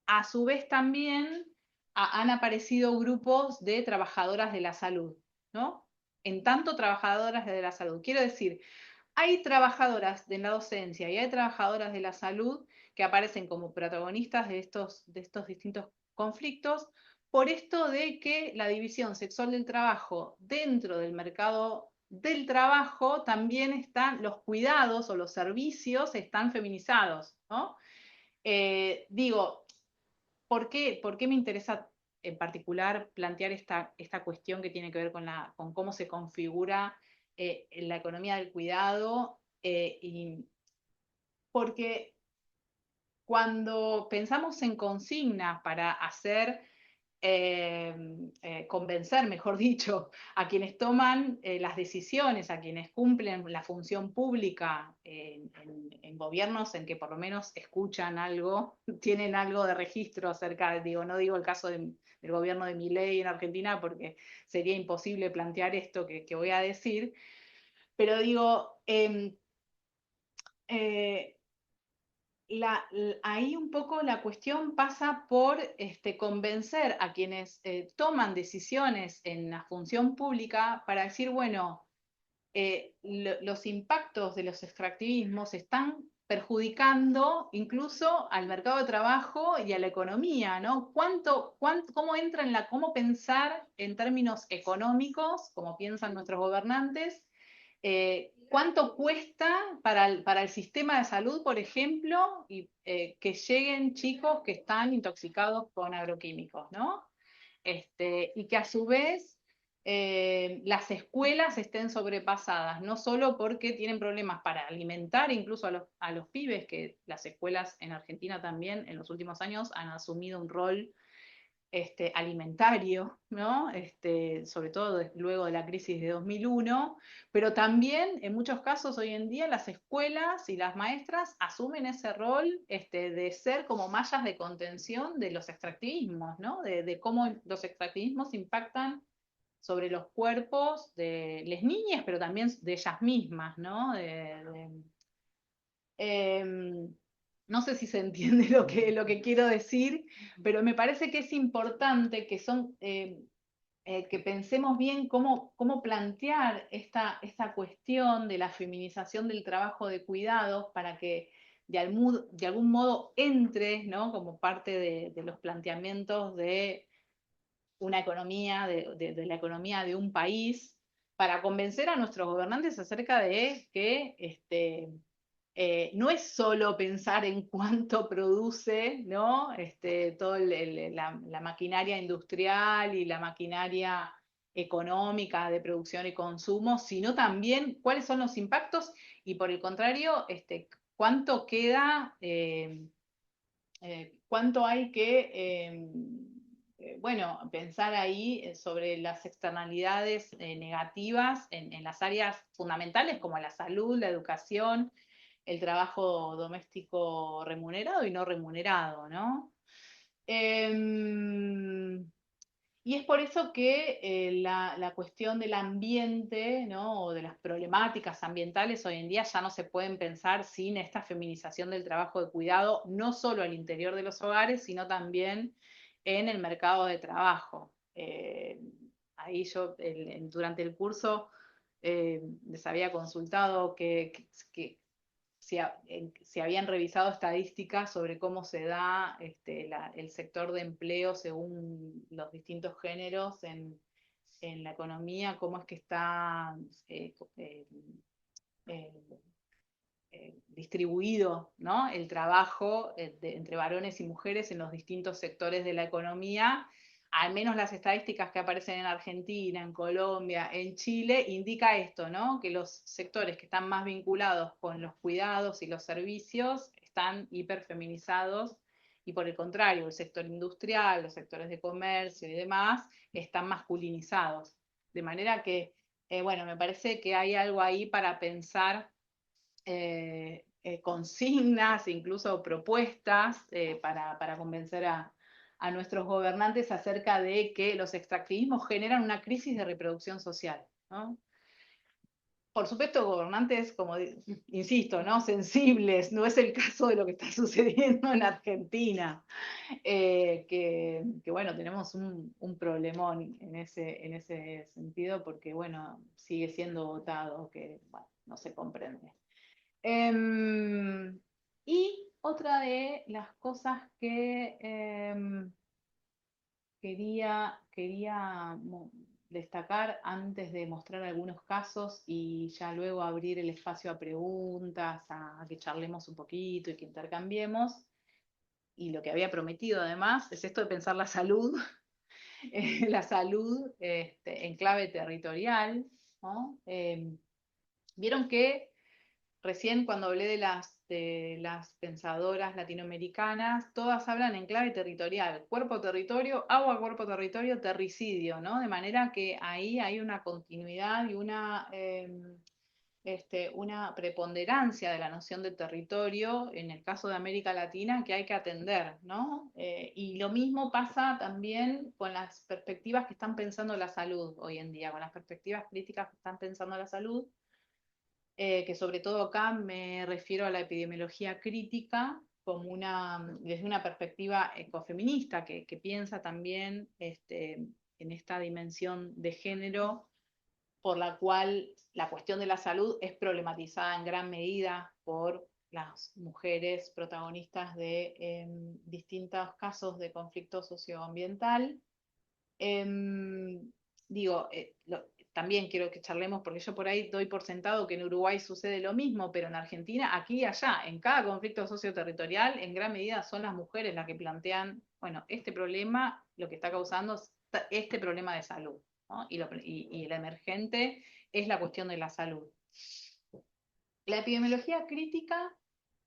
a su vez también han aparecido grupos de trabajadoras de la salud, ¿no? En tanto trabajadoras de la salud. Quiero decir, hay trabajadoras de la docencia y hay trabajadoras de la salud que aparecen como protagonistas de estos distintos conflictos por esto de que la división sexual del trabajo dentro del mercado del trabajo también están, los cuidados o los servicios están feminizados, ¿no? Digo, ¿por qué me interesa en particular plantear esta cuestión que tiene que ver con cómo se configura la economía del cuidado? Porque cuando pensamos en consignas para convencer, mejor dicho, a quienes toman las decisiones, a quienes cumplen la función pública en gobiernos en que por lo menos escuchan algo, tienen algo de registro acerca, no digo el caso del gobierno de Milei en Argentina porque sería imposible plantear esto que voy a decir, pero digo, ahí un poco la cuestión pasa por convencer a quienes toman decisiones en la función pública para decir, bueno, los impactos de los extractivismos están perjudicando incluso al mercado de trabajo y a la economía, ¿no? ¿Cómo pensar en términos económicos, como piensan nuestros gobernantes? ¿Cuánto cuesta para el sistema de salud, por ejemplo, que lleguen chicos que están intoxicados con agroquímicos, ¿no? Y que a su vez las escuelas estén sobrepasadas, no solo porque tienen problemas para alimentar incluso a los pibes, que las escuelas en Argentina también en los últimos años han asumido un rol alimentario, ¿no? Sobre todo luego de la crisis de 2001, pero también en muchos casos hoy en día las escuelas y las maestras asumen ese rol de ser como mallas de contención de los extractivismos, ¿no? De cómo los extractivismos impactan sobre los cuerpos de las niñas, pero también de ellas mismas, ¿no? No sé si se entiende lo que quiero decir, pero me parece que es importante que pensemos bien cómo plantear esta cuestión de la feminización del trabajo de cuidados para que de algún modo entre, ¿no? Como parte de los planteamientos de una economía, de la economía de un país, para convencer a nuestros gobernantes acerca de que no es solo pensar en cuánto produce, ¿no? Toda la maquinaria industrial y la maquinaria económica de producción y consumo, sino también cuáles son los impactos y por el contrario, cuánto queda, cuánto hay que, bueno, pensar ahí sobre las externalidades negativas en las áreas fundamentales como la salud, la educación, el trabajo doméstico remunerado y no remunerado, ¿no? Y es por eso que la cuestión del ambiente, ¿no? O de las problemáticas ambientales hoy en día ya no se pueden pensar sin esta feminización del trabajo de cuidado, no solo al interior de los hogares, sino también en el mercado de trabajo. Ahí yo durante el curso les había consultado que si habían revisado estadísticas sobre cómo se da el sector de empleo según los distintos géneros en la economía, cómo es que está eh, eh, eh, distribuido, ¿no? El trabajo entre varones y mujeres en los distintos sectores de la economía. Al menos las estadísticas que aparecen en Argentina, en Colombia, en Chile, indica esto, ¿no? Que los sectores que están más vinculados con los cuidados y los servicios están hiperfeminizados y por el contrario, el sector industrial, los sectores de comercio y demás están masculinizados. De manera que, bueno, me parece que hay algo ahí para pensar consignas, incluso propuestas para convencer a nuestros gobernantes acerca de que los extractivismos generan una crisis de reproducción social, ¿no? Por supuesto, gobernantes, como insisto, ¿no? Sensibles, no es el caso de lo que está sucediendo en Argentina, bueno, tenemos un problemón en ese sentido, porque bueno, sigue siendo votado, que bueno, no se comprende. Y otra de las cosas que quería destacar antes de mostrar algunos casos y ya luego abrir el espacio a preguntas, a que charlemos un poquito y que intercambiemos, y lo que había prometido además, es esto de pensar la salud, la salud en clave territorial, ¿no? Vieron que recién cuando hablé de las pensadoras latinoamericanas, todas hablan en clave territorial, cuerpo-territorio, agua, cuerpo-territorio, terricidio, ¿no? De manera que ahí hay una continuidad y una preponderancia de la noción de territorio en el caso de América Latina que hay que atender, ¿no? Y lo mismo pasa también con las perspectivas que están pensando la salud hoy en día, con las perspectivas críticas que están pensando la salud, que sobre todo acá me refiero a la epidemiología crítica como desde una perspectiva ecofeminista que piensa también en esta dimensión de género por la cual la cuestión de la salud es problematizada en gran medida por las mujeres protagonistas de distintos casos de conflicto socioambiental. Digo, también quiero que charlemos, porque yo por ahí doy por sentado que en Uruguay sucede lo mismo, pero en Argentina, aquí y allá, en cada conflicto socioterritorial, en gran medida son las mujeres las que plantean, bueno, este problema lo que está causando es este problema de salud, ¿no? Y el emergente es la cuestión de la salud. La epidemiología crítica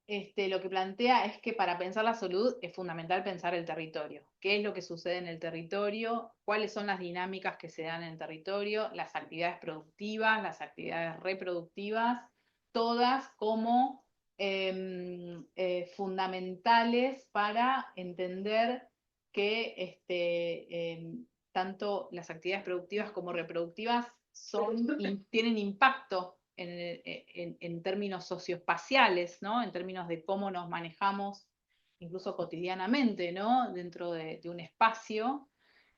lo que plantea es que para pensar la salud es fundamental pensar el territorio. ¿Qué es lo que sucede en el territorio? ¿Cuáles son las dinámicas que se dan en el territorio? Las actividades productivas, las actividades reproductivas, todas como fundamentales para entender que tanto las actividades productivas como reproductivas tienen impacto en términos socioespaciales, ¿no? En términos de cómo nos manejamos incluso cotidianamente, ¿no? Dentro de un espacio.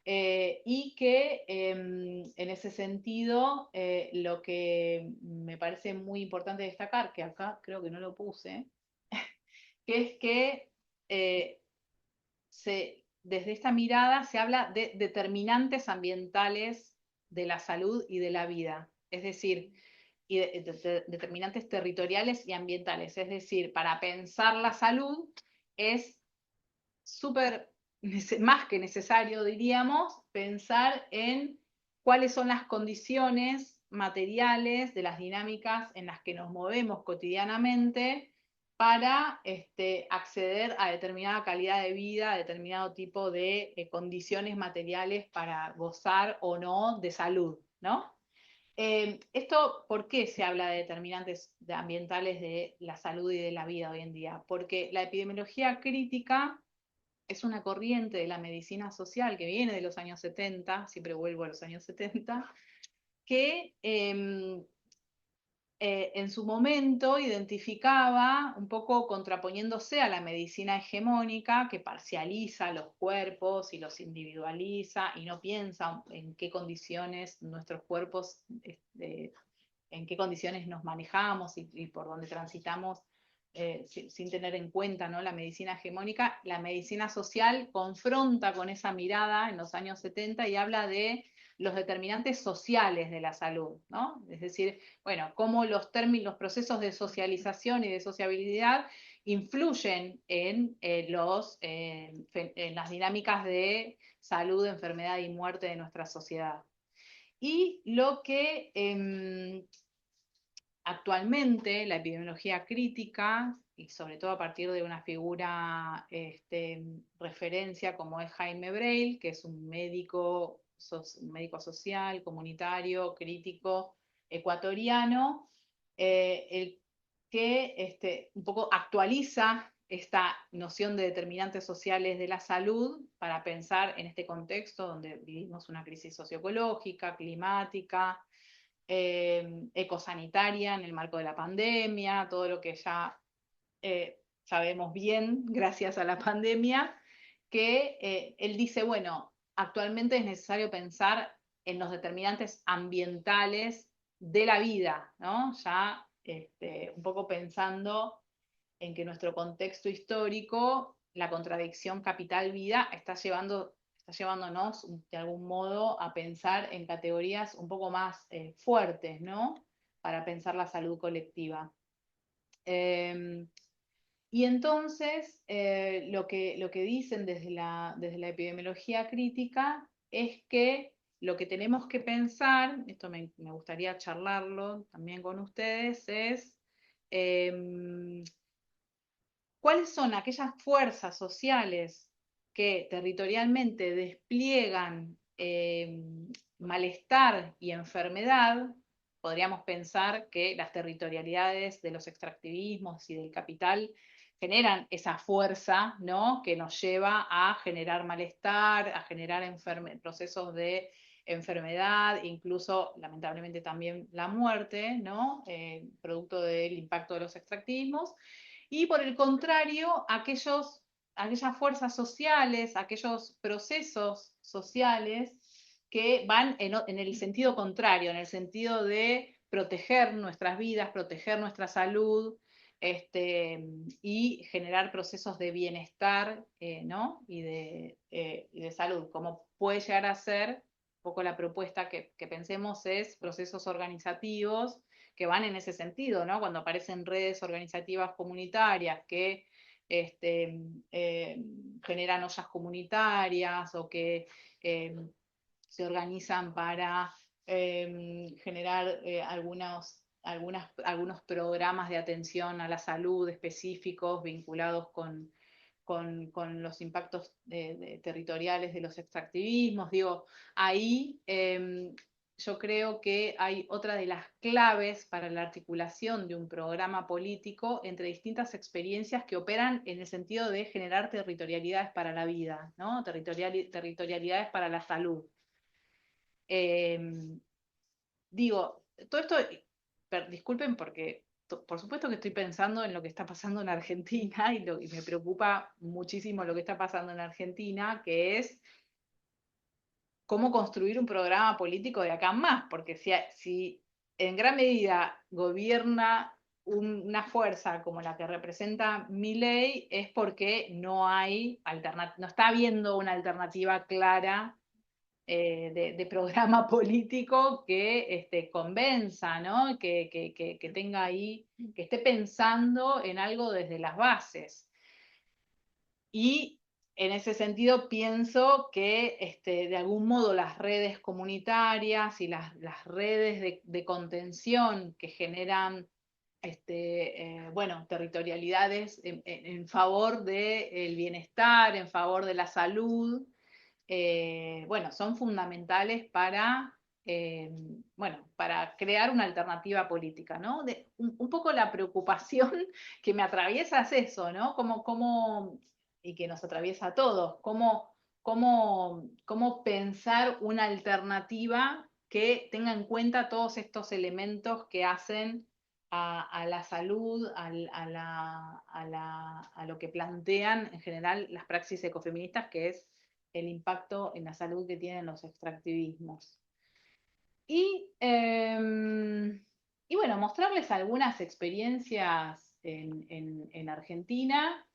Y que en ese sentido, lo que me parece muy importante destacar, que acá creo que no lo puse, que es que desde esta mirada se habla de determinantes ambientales de la salud y de la vida, es decir, y determinantes territoriales y ambientales, es decir, para pensar la salud es súper, más que necesario, diríamos, pensar en cuáles son las condiciones materiales de las dinámicas en las que nos movemos cotidianamente para acceder a determinada calidad de vida, a determinado tipo de condiciones materiales para gozar o no de salud, ¿no? Esto, ¿por qué se habla de determinantes ambientales de la salud y de la vida hoy en día? Porque la epidemiología crítica es una corriente de la medicina social que viene de los años 70, siempre vuelvo a los años 70, que en su momento identificaba, un poco contraponiéndose a la medicina hegemónica, que parcializa los cuerpos y los individualiza y no piensa en qué condiciones nuestros cuerpos, en qué condiciones nos manejamos y por dónde transitamos sin tener en cuenta, ¿no?, la medicina hegemónica. La medicina social confronta con esa mirada en los años 70 y habla de los determinantes sociales de la salud, ¿no? Es decir, bueno, cómo los procesos de socialización y de sociabilidad influyen en las dinámicas de salud, enfermedad y muerte de nuestra sociedad. Y lo que actualmente la epidemiología crítica, y sobre todo a partir de una figura referencia como es Jaime Breil, que es un médico social, comunitario, crítico, ecuatoriano, el que un poco actualiza esta noción de determinantes sociales de la salud para pensar en este contexto donde vivimos una crisis socioecológica, climática, ecosanitaria en el marco de la pandemia, todo lo que ya sabemos bien gracias a la pandemia, que él dice, bueno, actualmente es necesario pensar en los determinantes ambientales de la vida, ¿no? Ya un poco pensando en que nuestro contexto histórico, la contradicción capital-vida, está llevándonos de algún modo a pensar en categorías un poco más fuertes, ¿no? Para pensar la salud colectiva. Y entonces, lo que dicen desde la epidemiología crítica es que lo que tenemos que pensar, esto me gustaría charlarlo también con ustedes, es cuáles son aquellas fuerzas sociales que territorialmente despliegan malestar y enfermedad. Podríamos pensar que las territorialidades de los extractivismos y del capital generan esa fuerza, ¿no?, que nos lleva a generar malestar, a generar procesos de enfermedad, incluso lamentablemente también la muerte, ¿no?, producto del impacto de los extractivismos. Y por el contrario, aquellas fuerzas sociales, aquellos procesos sociales que van en el sentido contrario, en el sentido de proteger nuestras vidas, proteger nuestra salud, y generar procesos de bienestar, ¿no?, y de salud, como puede llegar a ser un poco la propuesta que pensemos es procesos organizativos que van en ese sentido, ¿no? Cuando aparecen redes organizativas comunitarias que generan ollas comunitarias o que se organizan para generar algunos algunos programas de atención a la salud específicos vinculados con los impactos territoriales de los extractivismos. Digo, ahí yo creo que hay otra de las claves para la articulación de un programa político entre distintas experiencias que operan en el sentido de generar territorialidades para la vida, ¿no? Territorialidades para la salud. Digo, todo esto, disculpen porque por supuesto que estoy pensando en lo que está pasando en Argentina y me preocupa muchísimo lo que está pasando en Argentina, que es cómo construir un programa político de acá en más, porque si en gran medida gobierna una fuerza como la que representa Milei, es porque no está habiendo una alternativa clara de programa político que convenza, ¿no? Que tenga ahí, que esté pensando en algo desde las bases. Y en ese sentido pienso que de algún modo las redes comunitarias y las redes de contención que generan bueno, territorialidades en favor del bienestar, en favor de la salud, bueno, son fundamentales bueno, para crear una alternativa política, ¿no? Un poco la preocupación que me atraviesa es eso, ¿no? Y que nos atraviesa a todos, cómo pensar una alternativa que tenga en cuenta todos estos elementos que hacen a la salud, a lo que plantean en general las praxis ecofeministas, que es el impacto en la salud que tienen los extractivismos. Y bueno, mostrarles algunas experiencias en Argentina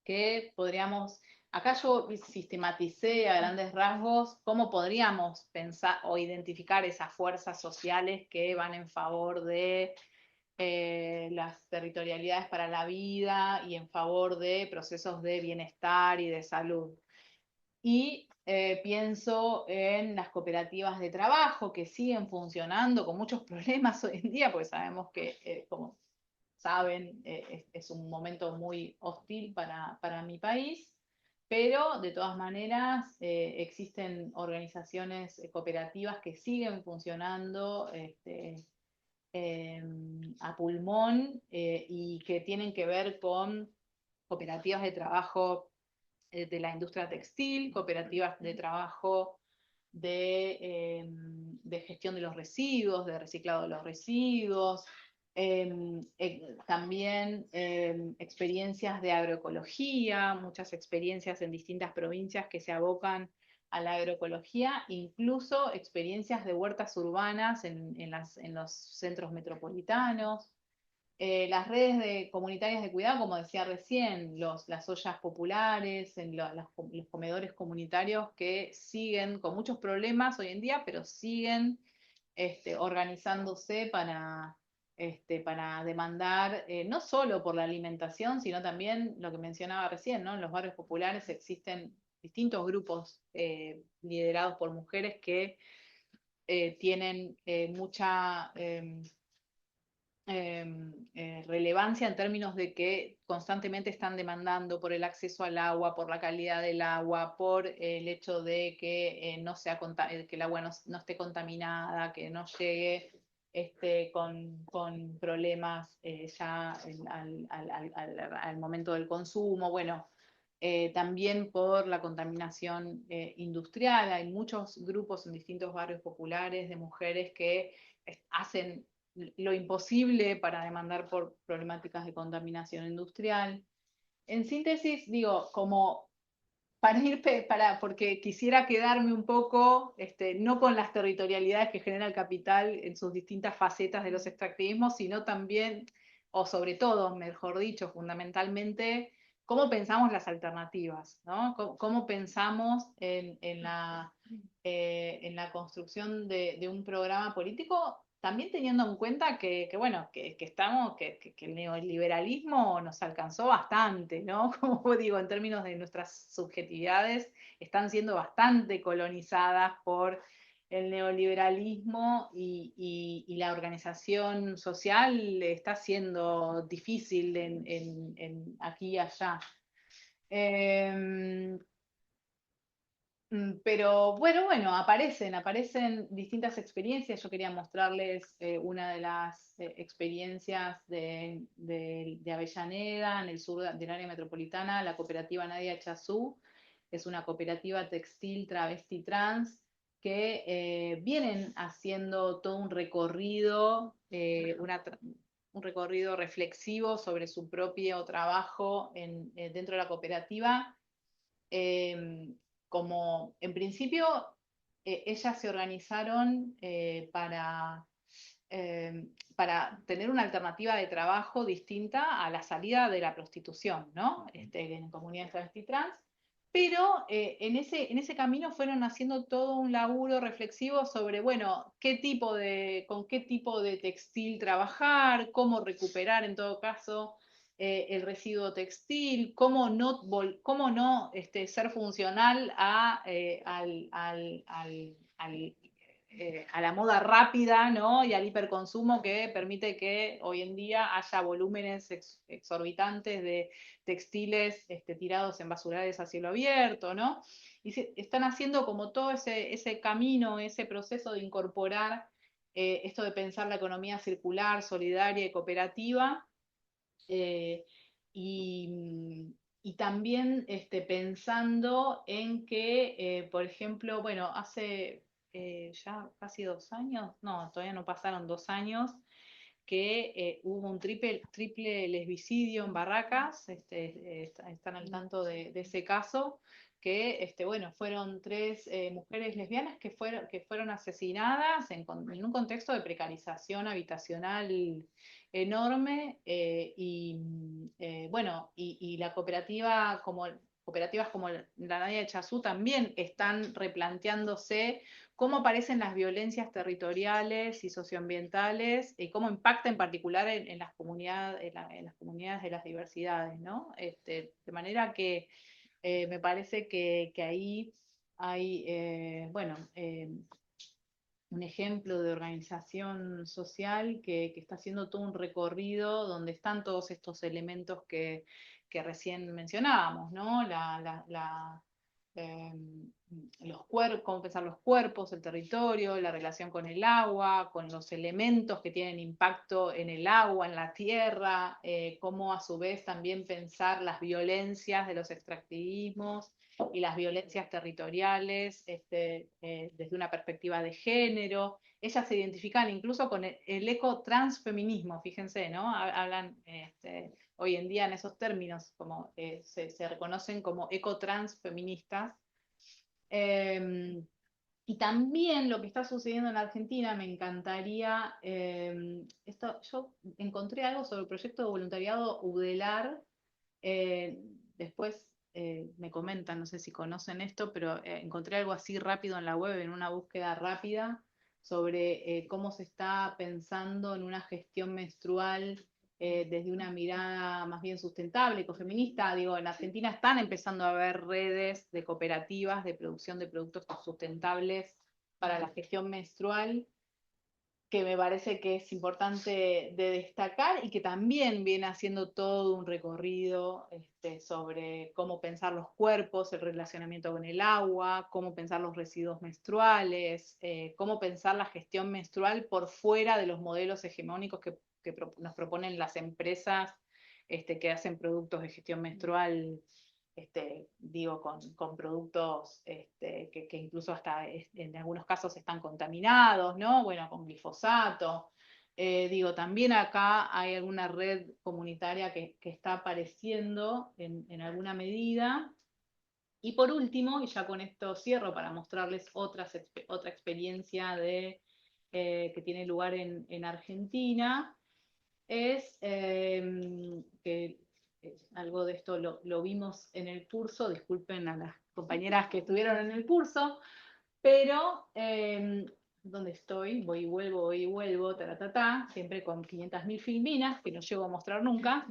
que podríamos, acá yo sistematicé a grandes rasgos cómo podríamos pensar o identificar esas fuerzas sociales que van en favor de las territorialidades para la vida y en favor de procesos de bienestar y de salud. Y pienso en las cooperativas de trabajo que siguen funcionando con muchos problemas hoy en día, porque sabemos que, como saben, es un momento muy hostil para mi país, pero de todas maneras existen organizaciones cooperativas que siguen funcionando a pulmón y que tienen que ver con cooperativas de trabajo de la industria textil, cooperativas de trabajo de gestión de los residuos, de reciclado de los residuos, también experiencias de agroecología, muchas experiencias en distintas provincias que se abocan a la agroecología, incluso experiencias de huertas urbanas en los centros metropolitanos. Las redes comunitarias de cuidado, como decía recién, las ollas populares, los comedores comunitarios que siguen con muchos problemas hoy en día, pero siguen organizándose para demandar, no solo por la alimentación, sino también lo que mencionaba recién, ¿no? En los barrios populares existen distintos grupos liderados por mujeres que tienen mucha relevancia en términos de que constantemente están demandando por el acceso al agua, por la calidad del agua, por el hecho de que, que el agua no esté contaminada, que no llegue con problemas ya al momento del consumo. Bueno, también por la contaminación industrial. Hay muchos grupos en distintos barrios populares de mujeres que hacen lo imposible para demandar por problemáticas de contaminación industrial. En síntesis, digo, como porque quisiera quedarme un poco, no con las territorialidades que genera el capital en sus distintas facetas de los extractivismos, sino también, o sobre todo, mejor dicho, fundamentalmente, cómo pensamos las alternativas, ¿no? Cómo pensamos en la construcción de un programa político, también teniendo en cuenta bueno, que el neoliberalismo nos alcanzó bastante, ¿no? Como digo, en términos de nuestras subjetividades, están siendo bastante colonizadas por el neoliberalismo y la organización social está siendo difícil aquí y allá. Pero bueno, aparecen distintas experiencias. Yo quería mostrarles una de las experiencias de Avellaneda, en el sur del área metropolitana, la cooperativa Nadia Chazú. Es una cooperativa textil travesti trans que vienen haciendo todo un recorrido, un recorrido reflexivo sobre su propio trabajo dentro de la cooperativa. Eh, Como en principio ellas se organizaron para tener una alternativa de trabajo distinta a la salida de la prostitución, ¿no? En comunidades travesti trans, pero en ese camino fueron haciendo todo un laburo reflexivo sobre, bueno, con qué tipo de textil trabajar, cómo recuperar en todo caso el residuo textil, cómo no ser funcional a la moda rápida, ¿no? Y al hiperconsumo que permite que hoy en día haya volúmenes exorbitantes de textiles tirados en basurales a cielo abierto, ¿no? Y están haciendo como todo ese camino, ese proceso de incorporar esto de pensar la economía circular, solidaria y cooperativa. eh, y también pensando en que, por ejemplo, bueno, hace ya casi 2 años, no, todavía no pasaron 2 años, que hubo un triple lesbicidio en Barracas. Están al tanto de ese caso, que bueno, fueron 3 mujeres lesbianas que fueron asesinadas en un contexto de precarización habitacional enorme. Bueno, y la cooperativa, cooperativas como la Nadia de Chazú también están replanteándose cómo aparecen las violencias territoriales y socioambientales y cómo impacta en particular en las comunidades, en las comunidades de las diversidades, ¿no? De manera que me parece que ahí hay, bueno, un ejemplo de organización social que está haciendo todo un recorrido donde están todos estos elementos que recién mencionábamos, ¿no? Eh, los cuerpos, cómo pensar los cuerpos, el territorio, la relación con el agua, con los elementos que tienen impacto en el agua, en la tierra, cómo a su vez también pensar las violencias de los extractivismos y las violencias territoriales desde una perspectiva de género. Ellas se identifican incluso con el ecotransfeminismo, fíjense, ¿no? Hablan hoy en día en esos términos, como se reconocen como ecotransfeministas. Y también lo que está sucediendo en Argentina, me encantaría, yo encontré algo sobre el proyecto de voluntariado UDELAR. Después me comentan, no sé si conocen esto, pero encontré algo así rápido en la web, en una búsqueda rápida, sobre cómo se está pensando en una gestión menstrual desde una mirada más bien sustentable, ecofeminista. Digo, en Argentina están empezando a haber redes de cooperativas de producción de productos sustentables para la gestión menstrual, que me parece que es importante de destacar y que también viene haciendo todo un recorrido sobre cómo pensar los cuerpos, el relacionamiento con el agua, cómo pensar los residuos menstruales, cómo pensar la gestión menstrual por fuera de los modelos hegemónicos que nos proponen las empresas que hacen productos de gestión menstrual. Digo, con productos que incluso hasta en algunos casos están contaminados, ¿no? Bueno, con glifosato. Digo, también acá hay alguna red comunitaria que está apareciendo en alguna medida. Y por último, y ya con esto cierro para mostrarles otra experiencia que tiene lugar en Argentina, es que algo de esto lo vimos en el curso. Disculpen a las compañeras que estuvieron en el curso, pero ¿dónde estoy? Voy y vuelvo, siempre con 500.000 filminas, que no llego a mostrar nunca.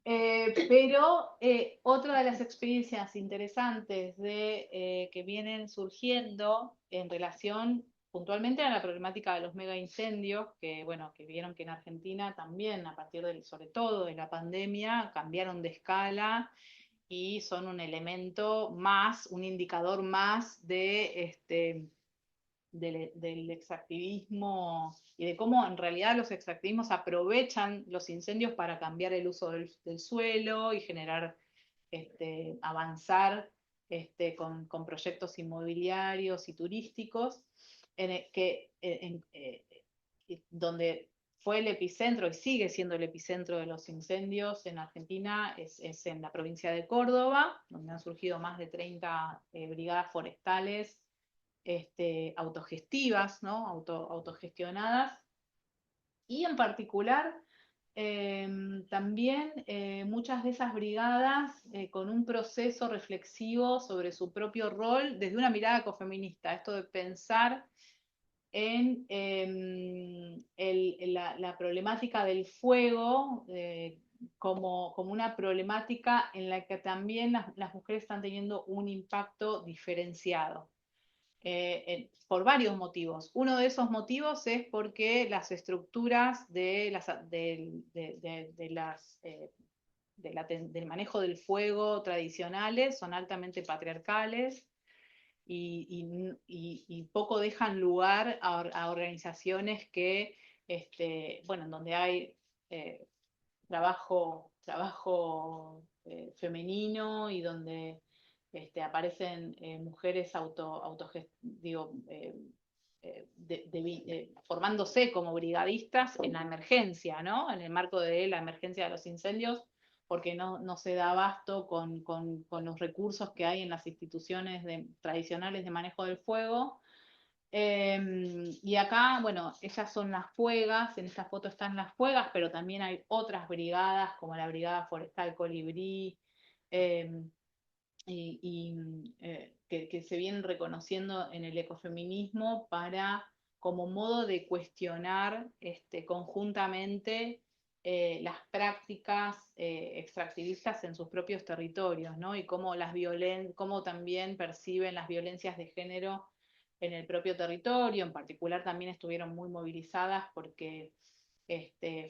Pero otra de las experiencias interesantes que vienen surgiendo en relación puntualmente a la problemática de los mega incendios, que bueno, que vieron que en Argentina también, a partir del, sobre todo de la pandemia, cambiaron de escala y son un elemento más, un indicador más de del extractivismo y de cómo en realidad los extractivismos aprovechan los incendios para cambiar el uso del suelo y generar, avanzar con proyectos inmobiliarios y turísticos, donde fue el epicentro y sigue siendo el epicentro de los incendios en Argentina, es en la provincia de Córdoba, donde han surgido más de 30 brigadas forestales autogestivas, ¿no? Autogestionadas, y en particular también muchas de esas brigadas con un proceso reflexivo sobre su propio rol desde una mirada ecofeminista, esto de pensar en la problemática del fuego como una problemática en la que también las mujeres están teniendo un impacto diferenciado por varios motivos. Uno de esos motivos es porque las estructuras del manejo del fuego tradicionales son altamente patriarcales y poco dejan lugar a organizaciones que, bueno, en donde hay trabajo femenino y donde aparecen mujeres formándose como brigadistas en la emergencia, ¿no? En el marco de la emergencia de los incendios, porque no se da abasto con los recursos que hay en las instituciones tradicionales de manejo del fuego. Y acá, bueno, ellas son las fuegas, en esta foto están las fuegas, pero también hay otras brigadas, como la Brigada Forestal Colibrí, eh, que se vienen reconociendo en el ecofeminismo como modo de cuestionar conjuntamente las prácticas extractivistas en sus propios territorios, ¿no? Y cómo también perciben las violencias de género en el propio territorio. En particular también estuvieron muy movilizadas porque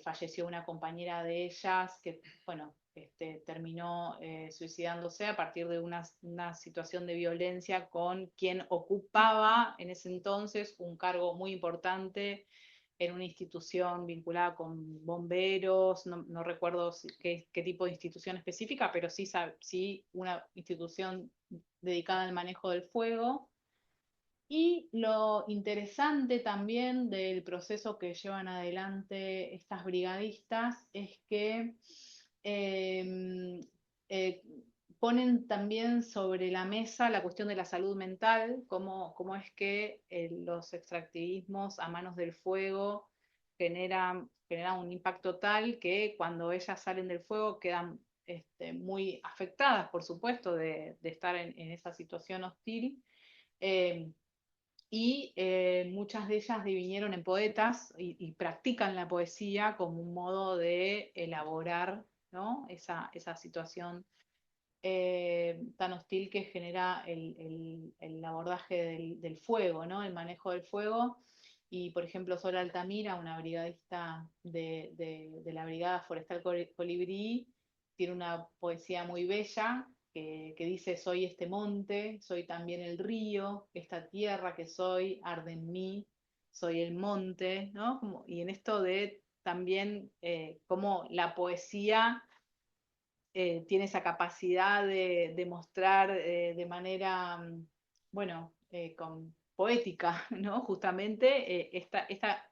falleció una compañera de ellas que, bueno, terminó suicidándose a partir de una situación de violencia con quien ocupaba en ese entonces un cargo muy importante en una institución vinculada con bomberos, no recuerdo qué tipo de institución específica, pero sí una institución dedicada al manejo del fuego. Y lo interesante también del proceso que llevan adelante estas brigadistas es que eh, eh, ponen también sobre la mesa la cuestión de la salud mental, cómo es que los extractivismos a manos del fuego generan un impacto tal que cuando ellas salen del fuego quedan muy afectadas, por supuesto, de estar en esa situación hostil. Eh, Muchas de ellas divinieron en poetas y practican la poesía como un modo de elaborar, ¿no? esa situación tan hostil que genera el abordaje del fuego, ¿no? El manejo del fuego. Y, por ejemplo, Sol Altamira, una brigadista de la Brigada Forestal Colibrí, tiene una poesía muy bella que dice: soy este monte, soy también el río, esta tierra que soy, arde en mí, soy el monte, ¿no? Y en esto de también cómo la poesía tiene esa capacidad de mostrar de manera, bueno, poética, ¿no? Justamente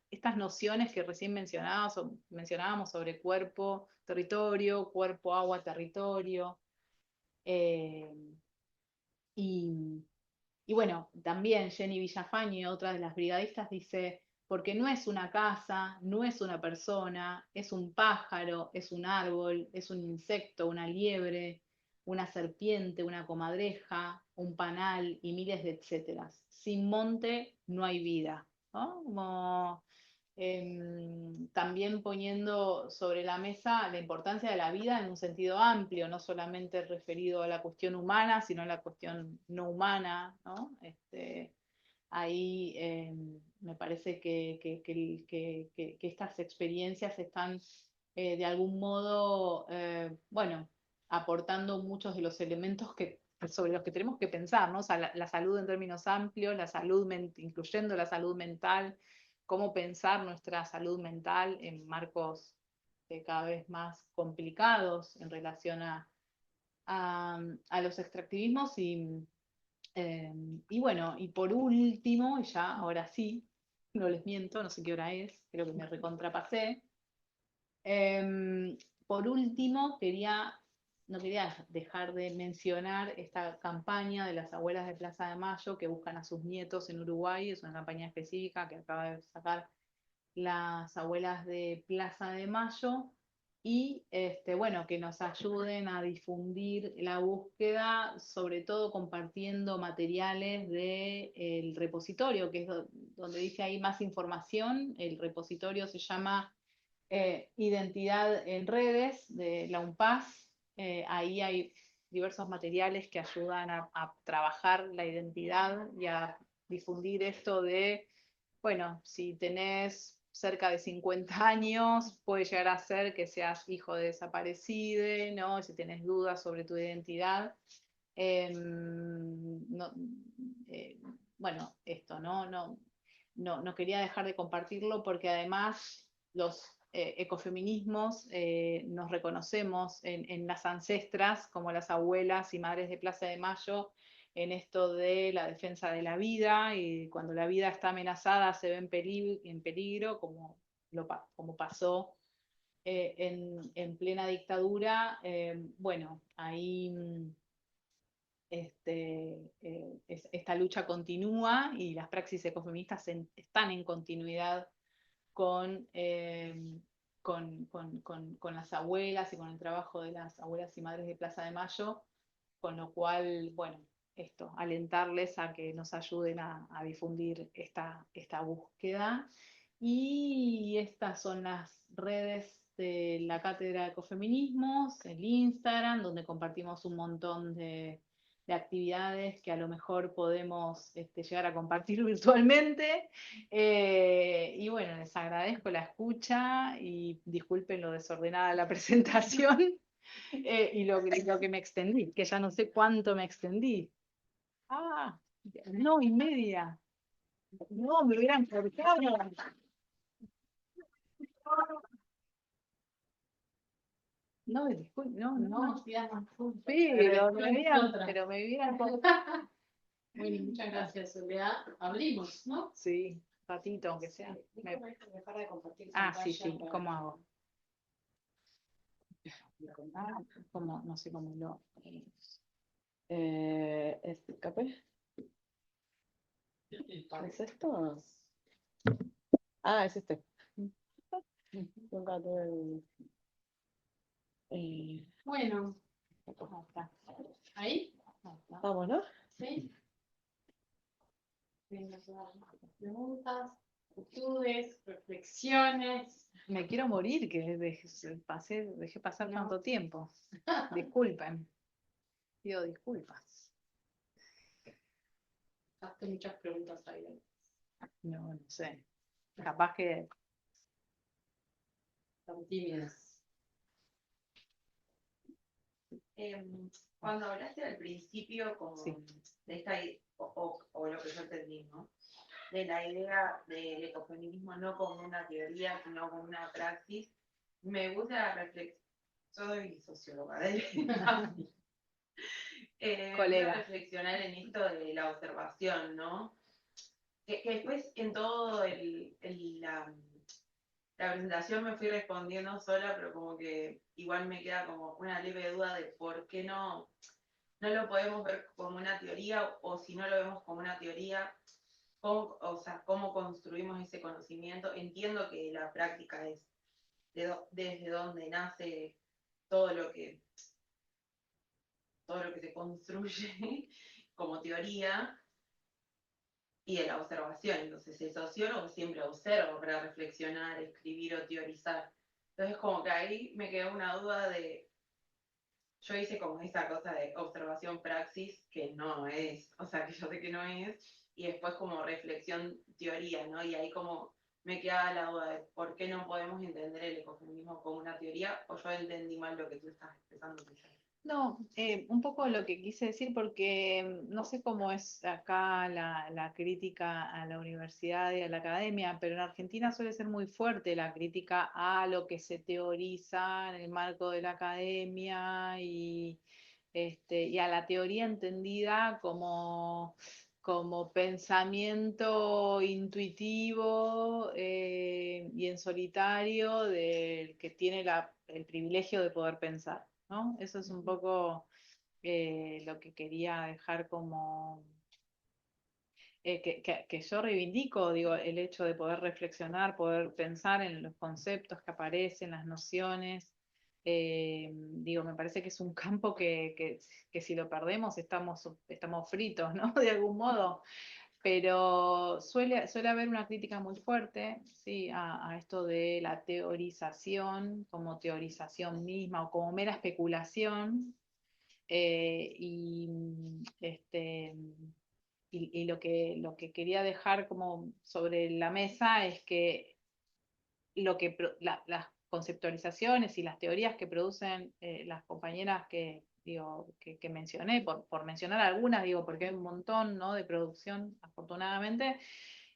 estas nociones que recién mencionábamos sobre cuerpo, territorio, cuerpo, agua, territorio. eh, y, y bueno, también Jenny Villafañe, otra de las brigadistas, dice: porque no es una casa, no es una persona, es un pájaro, es un árbol, es un insecto, una liebre, una serpiente, una comadreja, un panal y miles de etcéteras. Sin monte no hay vida, ¿no? Como también poniendo sobre la mesa la importancia de la vida en un sentido amplio, no solamente referido a la cuestión humana, sino a la cuestión no humana, ¿no? ahí me parece que estas experiencias están de algún modo, bueno, aportando muchos de los elementos sobre los que tenemos que pensar, ¿no? O sea, la salud en términos amplios, la salud incluyendo la salud mental, cómo pensar nuestra salud mental en marcos cada vez más complicados en relación a los extractivismos y bueno, y por último, y ya ahora sí, no les miento, no sé qué hora es, creo que me recontrapasé. Por último, no quería dejar de mencionar esta campaña de las abuelas de Plaza de Mayo que buscan a sus nietos en Uruguay. Es una campaña específica que acaba de sacar las abuelas de Plaza de Mayo y bueno, que nos ayuden a difundir la búsqueda, sobre todo compartiendo materiales del repositorio, que es donde dice ahí más información. El repositorio se llama Identidad en Redes de la UNPAS. Ahí hay diversos materiales que ayudan a trabajar la identidad y a difundir esto de, bueno, si tenés cerca de 50 años, puede llegar a ser que seas hijo de desaparecido, ¿no? Si tenés dudas sobre tu identidad. No, eh, bueno, esto, ¿no? No quería dejar de compartirlo porque además los ecofeminismos nos reconocemos en las ancestras como las abuelas y madres de Plaza de Mayo en esto de la defensa de la vida, y cuando la vida está amenazada se ve en peligro como pasó en plena dictadura. Bueno, ahí esta lucha continúa y las praxis ecofeministas están en continuidad con, con las abuelas y con el trabajo de las abuelas y madres de Plaza de Mayo, con lo cual, bueno, esto, alentarles a que nos ayuden a difundir esta búsqueda. Y estas son las redes de la Cátedra de Ecofeminismos, el Instagram, donde compartimos un montón de actividades que a lo mejor podemos llegar a compartir virtualmente. Y bueno, les agradezco la escucha y disculpen lo desordenada la presentación y lo que me extendí, que ya no sé cuánto me extendí. Ah, no, y media. No, me hubieran cortado. No, disculpe, no. Pero me hubieran cortado. Bueno, muchas gracias, Soledad. Abrimos, ¿no? Sí, ratito, aunque sea. Dejar de compartir Sí, pantalla ¿cómo hago? No sé cómo lo. Escape. ¿Es esto? Ah, es este. Nunca tuve Bueno, ahí. Vamos, ¿no? Sí. Preguntas, inquietudes, reflexiones. Me quiero morir que dejé pasar tanto tiempo. Disculpen. Pido disculpas. Hazte muchas preguntas ahí. No sé. Capaz que. Tan tímidas. Cuando hablaste al principio como Sí. de esta o lo que yo entendí, ¿no? De la idea del ecofeminismo no como una teoría, sino como una praxis, me gusta la reflexión. Soy socióloga Colega. reflexionar en esto de la observación, ¿no? Que después en todo la presentación me fui respondiendo sola, pero como que igual me queda como una leve duda de por qué no lo podemos ver como una teoría, o si no lo vemos como una teoría, cómo construimos ese conocimiento. Entiendo que la práctica es desde donde nace todo lo que se construye como teoría, y de la observación. Entonces el sociólogo siempre observa para reflexionar, escribir o teorizar. Entonces como que ahí me quedó una duda de, yo hice como esa cosa de observación praxis, que no es, o sea, que yo sé que no es, y después como reflexión, teoría, ¿no? Y ahí como me queda la duda de por qué no podemos entender el ecofeminismo como una teoría, o yo entendí mal lo que tú estás expresando. No, un poco lo que quise decir, porque no sé cómo es acá la crítica a la universidad y a la academia, pero en Argentina suele ser muy fuerte la crítica a lo que se teoriza en el marco de la academia y a la teoría entendida como pensamiento intuitivo y en solitario del que tiene el privilegio de poder pensar, ¿no? Eso es un poco lo que quería dejar como que yo reivindico, digo, el hecho de poder reflexionar, poder pensar en los conceptos que aparecen, las nociones. Digo, me parece que es un campo que si lo perdemos estamos fritos, ¿no? De algún modo. Pero suele haber una crítica muy fuerte, sí, a esto de la teorización como teorización misma o como mera especulación. Y lo que quería dejar como sobre la mesa es que las conceptualizaciones y las teorías que producen las compañeras que mencioné, por mencionar algunas, digo, porque hay un montón, ¿no?, de producción, afortunadamente,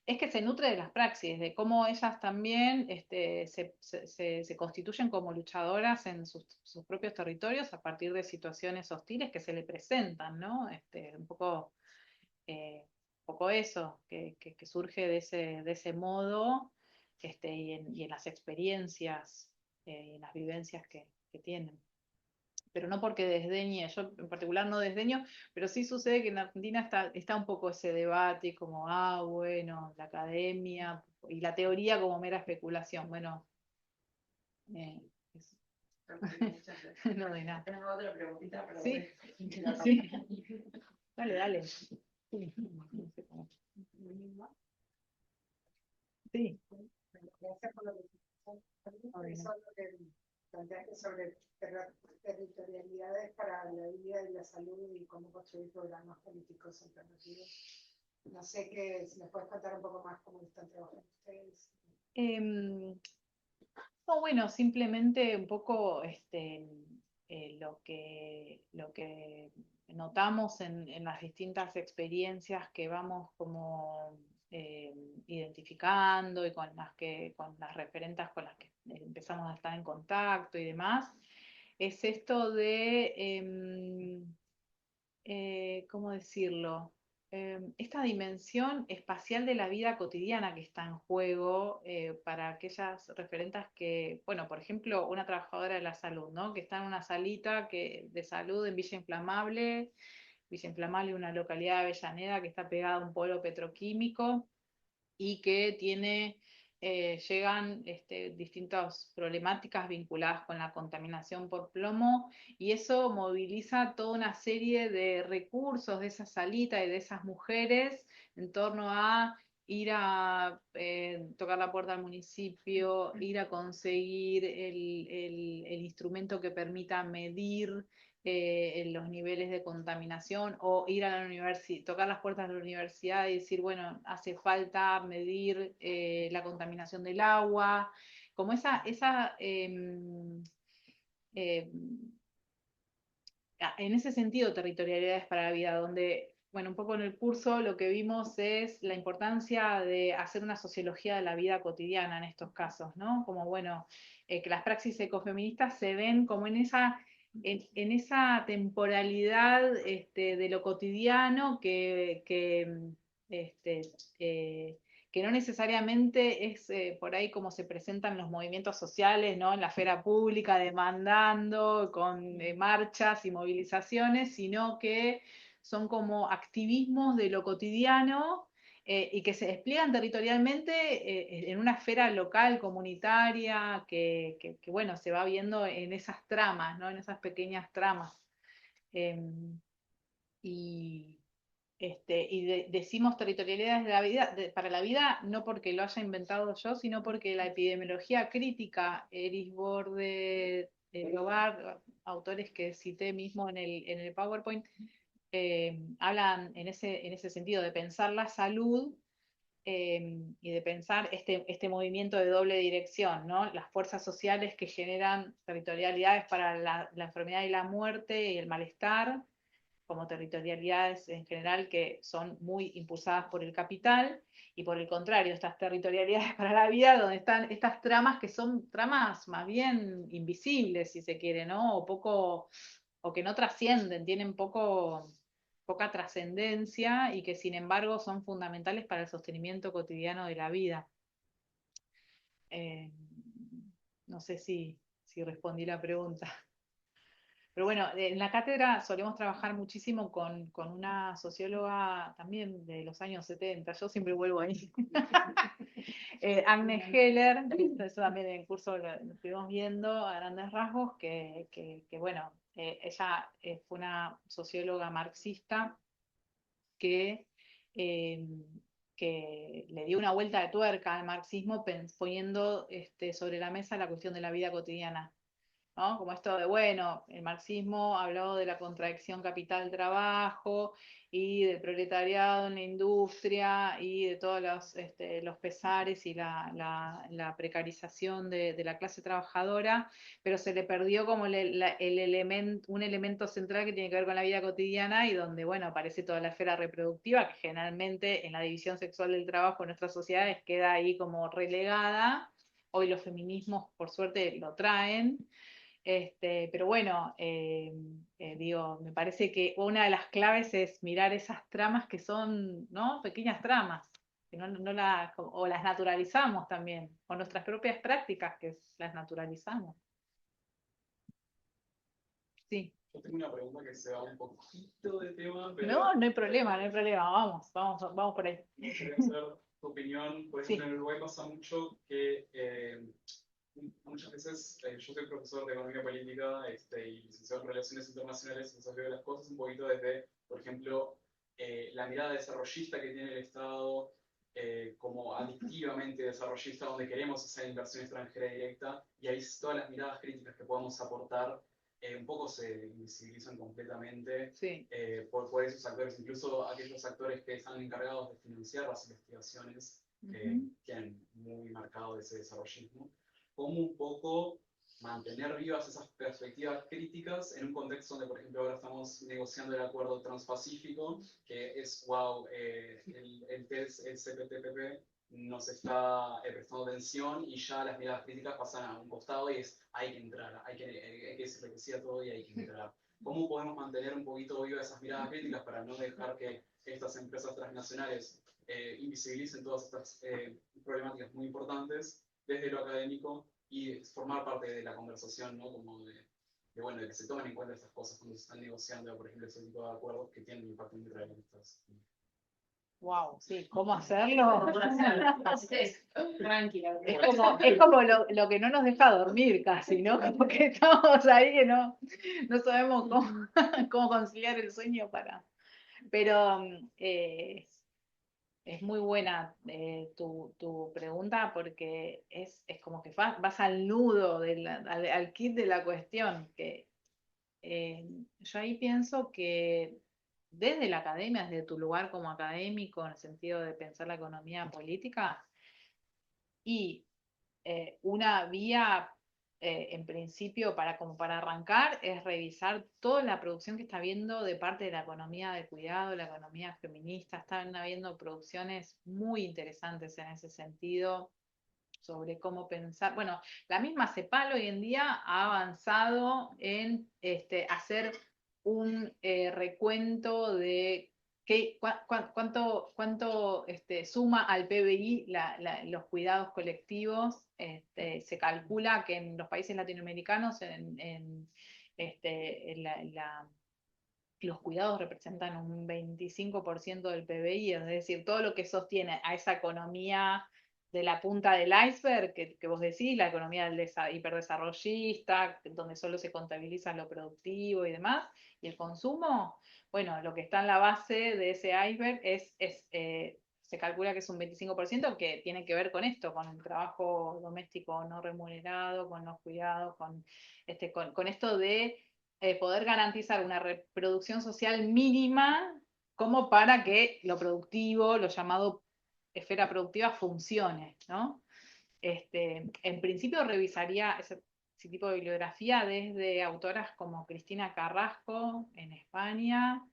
es que se nutre de las praxis, de cómo ellas también se constituyen como luchadoras en sus propios territorios a partir de situaciones hostiles que se le presentan, ¿no? Un poco eso, que surge de ese modo, y en las experiencias y en las vivencias que tienen. Pero no porque desdeñe, yo en particular no desdeño, pero sí sucede que en Argentina está un poco ese debate como, bueno, la academia y la teoría como mera especulación. Bueno, eh, es- no de nada. Tengo otra preguntita, pero Sí, bueno. sí. Dale. Sí. No sé cómo. Sí. Gracias por la presentación. Eso lo que planteaste sobre territorialidades para la vida y la salud y cómo construir programas políticos alternativos. No sé si nos puedes contar un poco más cómo están trabajando ustedes. No, bueno, simplemente un poco lo que notamos en las distintas experiencias que vamos como eh, identificando y con las referentas con las que empezamos a estar en contacto y demás, es esto de ¿cómo decirlo? Esta dimensión espacial de la vida cotidiana que está en juego para aquellas referentes que, bueno, por ejemplo, una trabajadora de la salud, ¿no?, que está en una salita de salud en Villa Inflamable, una localidad de Avellaneda que está pegada a un polo petroquímico y que llegan distintas problemáticas vinculadas con la contaminación por plomo, y eso moviliza toda una serie de recursos de esa salita y de esas mujeres en torno a ir a tocar la puerta al municipio, ir a conseguir el instrumento que permita medir los niveles de contaminación, o ir a la universidad, tocar las puertas de la universidad y decir, bueno, hace falta medir la contaminación del agua, como eh, en ese sentido, territorialidades para la vida, donde, bueno, un poco en el curso lo que vimos es la importancia de hacer una sociología de la vida cotidiana en estos casos, ¿no? Como, bueno, que las praxis ecofeministas se ven como en esa temporalidad de lo cotidiano este, eh, que no necesariamente es por ahí como se presentan los movimientos sociales, ¿no?, en la esfera pública, demandando con marchas y movilizaciones, sino que son como activismos de lo cotidiano y que se despliegan territorialmente en una esfera local, comunitaria, bueno, se va viendo en esas tramas, ¿no?, en esas pequeñas tramas. Em, y decimos territorialidades de la vida, para la vida, no porque lo haya inventado yo, sino porque la epidemiología crítica, Eris Borde, Lobar, autores que cité mismo en el PowerPoint, hablan en ese sentido de pensar la salud y de pensar este movimiento de doble dirección, ¿no? Las fuerzas sociales que generan territorialidades para la enfermedad y la muerte y el malestar, como territorialidades en general que son muy impulsadas por el capital, y por el contrario, estas territorialidades para la vida, donde están estas tramas que son tramas más bien invisibles, si se quiere, ¿no? O que no trascienden, tienen poca trascendencia y que sin embargo son fundamentales para el sostenimiento cotidiano de la vida. Eh, no sé si respondí la pregunta. Pero bueno, en la cátedra solemos trabajar muchísimo con una socióloga también de los años 70, yo siempre vuelvo ahí, Agnes Heller, eso también en el curso lo estuvimos viendo a grandes rasgos, que bueno, ella fue una socióloga marxista que, eh, que le dio una vuelta de tuerca al marxismo poniendo sobre la mesa la cuestión de la vida cotidiana, ¿no? Como esto de, bueno, el marxismo habló de la contradicción capital-trabajo y del proletariado en la industria y de todos los pesares y la precarización de la clase trabajadora, pero se le perdió como un elemento central que tiene que ver con la vida cotidiana y donde, bueno, aparece toda la esfera reproductiva que generalmente en la división sexual del trabajo en nuestras sociedades queda ahí como relegada. Hoy los feminismos, por suerte, lo traen. Pero bueno, digo, me parece que una de las claves es mirar esas tramas que son, ¿no? Pequeñas tramas, que o las naturalizamos también, o nuestras propias prácticas que las naturalizamos. Sí. Yo tengo una pregunta que se va un poquito de tema, pero... No, no hay problema, no hay problema, vamos por ahí. Me gustaría saber tu opinión. Por ejemplo, Sí. en Uruguay pasa mucho que muchas veces yo soy profesor de economía política y licenciado en relaciones internacionales, entonces veo las cosas un poquito desde, por ejemplo, la mirada desarrollista que tiene el Estado, como adictivamente desarrollista, donde queremos hacer inversión extranjera directa, y ahí todas las miradas críticas que podemos aportar un poco se invisibilizan completamente Sí. por esos actores, incluso aquellos actores que están encargados de financiar las investigaciones, tienen muy marcado ese desarrollismo. Cómo un poco mantener vivas esas perspectivas críticas en un contexto donde, por ejemplo, ahora estamos negociando el acuerdo transpacífico, que es, wow, el CPTPP nos está prestando atención y ya las miradas críticas pasan a un costado y hay que entrar, hay que decirle que sí a todo y hay que entrar. ¿Cómo podemos mantener un poquito vivas esas miradas críticas para no dejar que estas empresas transnacionales invisibilicen todas estas problemáticas muy importantes desde lo académico y formar parte de la conversación, ¿no? Como bueno, de que se tomen en cuenta estas cosas cuando se están negociando, por ejemplo, ese tipo de acuerdos que tienen un impacto muy real en estas. Wow, sí, ¿cómo hacerlo? Tranquila. Es como lo que no nos deja dormir casi, ¿no? Como que estamos ahí que no sabemos cómo conciliar el sueño para. Pero es muy buena tu pregunta porque es como que vas al nudo, al kit de la cuestión, que yo ahí pienso que desde la academia, desde tu lugar como académico, en el sentido de pensar la economía política, y una vía, en principio, como para arrancar, es revisar toda la producción que está habiendo de parte de la economía de cuidado, la economía feminista. Están habiendo producciones muy interesantes en ese sentido sobre cómo pensar. Bueno, la misma CEPAL hoy en día ha avanzado en hacer un recuento de cuánto suma al PBI los cuidados colectivos. Se calcula que en los países latinoamericanos los cuidados representan un 25% del PBI, es decir, todo lo que sostiene a esa economía de la punta del iceberg que vos decís, la economía del hiperdesarrollista, donde solo se contabiliza lo productivo y demás, y el consumo, bueno, lo que está en la base de ese iceberg se calcula que es un 25% que tiene que ver con esto, con el trabajo doméstico no remunerado, con los cuidados, con esto de poder garantizar una reproducción social mínima como para que lo productivo, lo llamado esfera productiva, funcione, ¿no? En principio revisaría ese tipo de bibliografía desde autoras como Cristina Carrasco en España,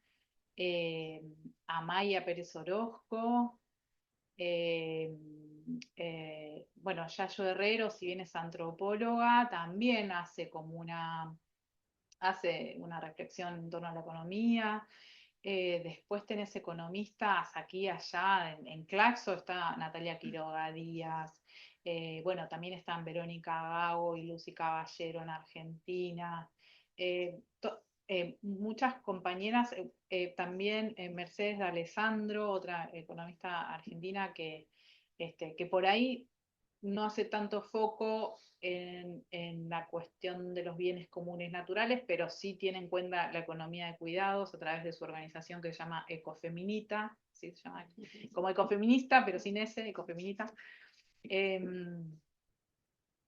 Amaya Pérez Orozco, bueno, Yayo Herrero, si bien es antropóloga, también hace una reflexión en torno a la economía. Después tenés economistas aquí y allá, en Claxo está Natalia Quiroga Díaz, bueno, también están Verónica Gago y Lucy Caballero en Argentina, muchas compañeras, también Mercedes de Alessandro, otra economista argentina que por ahí no hace tanto foco en la cuestión de los bienes comunes naturales, pero sí tiene en cuenta la economía de cuidados a través de su organización que se llama Ecofeminita, ¿sí? Se llama como ecofeminista, pero sin ese, Ecofeminita.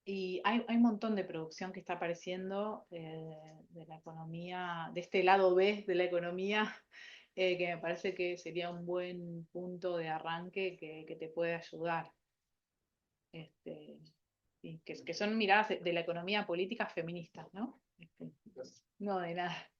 Y hay un montón de producción que está apareciendo de la economía, de este lado B de la economía, que me parece que sería un buen punto de arranque que te puede ayudar. Y que son miradas de la economía política feministas, ¿no? No, de nada.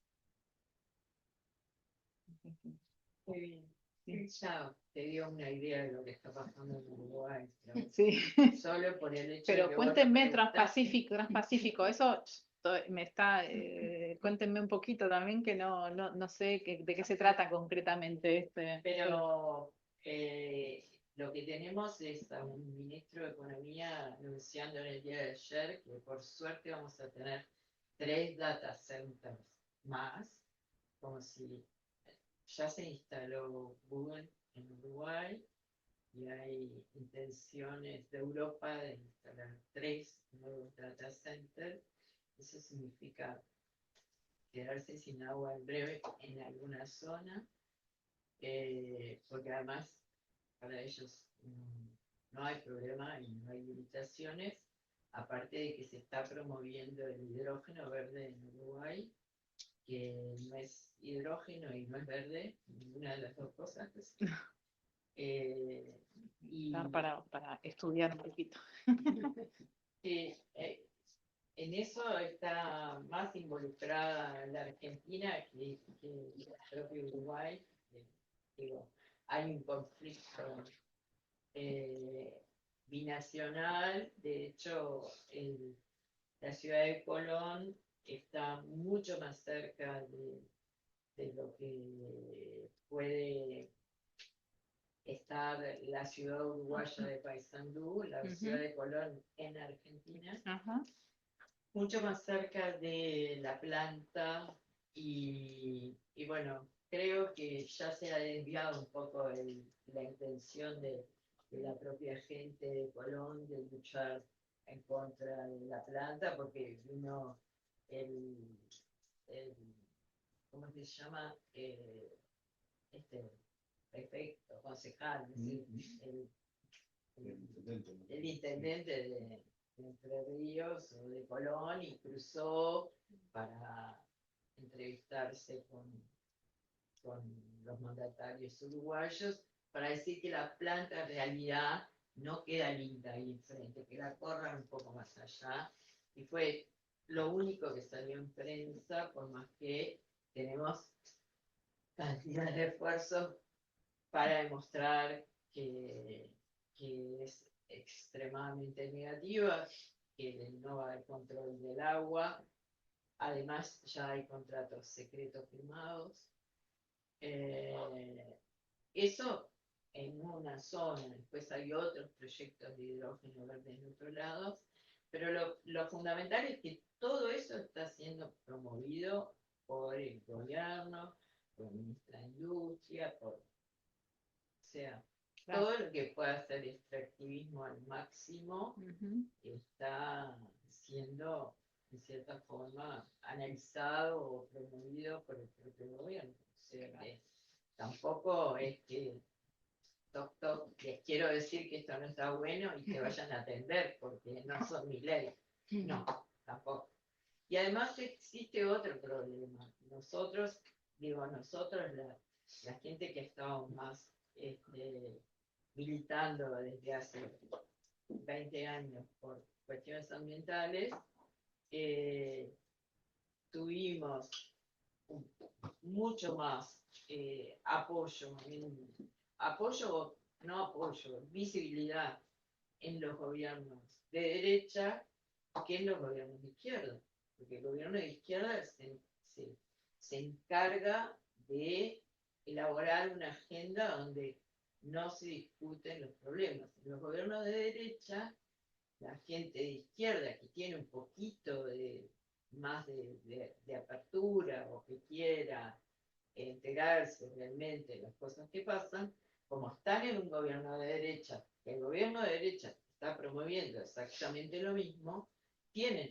Muy bien. Sí. Ya te dio una idea de lo que está pasando en Uruguay, ¿no? Sí. Solo por el hecho de Pero que cuéntenme vos lo preguntaste. Transpacífico, eso me está, cuéntenme un poquito también que no sé de qué se trata concretamente Pero lo que tenemos es a un ministro de Economía anunciando en el día de ayer que por suerte vamos a tener 3 data centers más, como si ya se instaló Google en Uruguay y hay intenciones de Europa de instalar 3 nuevos data centers. Eso significa quedarse sin agua en breve en alguna zona, porque además para ellos no hay problema y no hay limitaciones, aparte de que se está promoviendo el hidrógeno verde en Uruguay, que no es hidrógeno y no es verde, ninguna de las dos cosas. Y para estudiar un poquito. en eso está más involucrada la Argentina que el propio Uruguay. Digo, hay un conflicto binacional. De hecho, la ciudad de Colón está mucho más cerca de lo que puede estar la ciudad uruguaya de Paysandú, la ciudad de Colón en Argentina, mucho más cerca de la planta y bueno, creo que ya se ha desviado un poco la intención de la propia gente de Colón de luchar en contra de la planta, porque vino el ¿cómo se llama? Prefecto, concejal, el intendente de Entre Ríos o de Colón y cruzó para entrevistarse con los mandatarios uruguayos para decir que la planta en realidad no queda linda ahí enfrente, que la corran un poco más allá, y fue lo único que salió en prensa, por más que tenemos cantidad de esfuerzos para demostrar que es extremadamente negativa, que no va al control del agua, además ya hay contratos secretos firmados. Eso en una zona, después hay otros proyectos de hidrógeno verde en otros lados, pero lo fundamental es que todo eso está siendo promovido por el gobierno, por el ministro de Industria, o sea, Claro. todo lo que pueda hacer extractivismo al máximo está siendo, en cierta forma, analizado o promovido por el propio gobierno. O sea, que tampoco es que doctor, les quiero decir que esto no está bueno y que vayan a atender porque no son mi ley. No, tampoco. Y además existe otro problema. Nosotros, la gente que estamos más militando desde hace 20 años por cuestiones ambientales, tuvimos mucho más visibilidad en los gobiernos de derecha que en los gobiernos de izquierda. Porque el gobierno de izquierda se encarga de elaborar una agenda donde no se discuten los problemas. En los gobiernos de derecha, la gente de izquierda que tiene un poquito más de apertura o que quiera enterarse realmente de las cosas que pasan, como están en un gobierno de derecha, que el gobierno de derecha está promoviendo exactamente lo mismo, tienen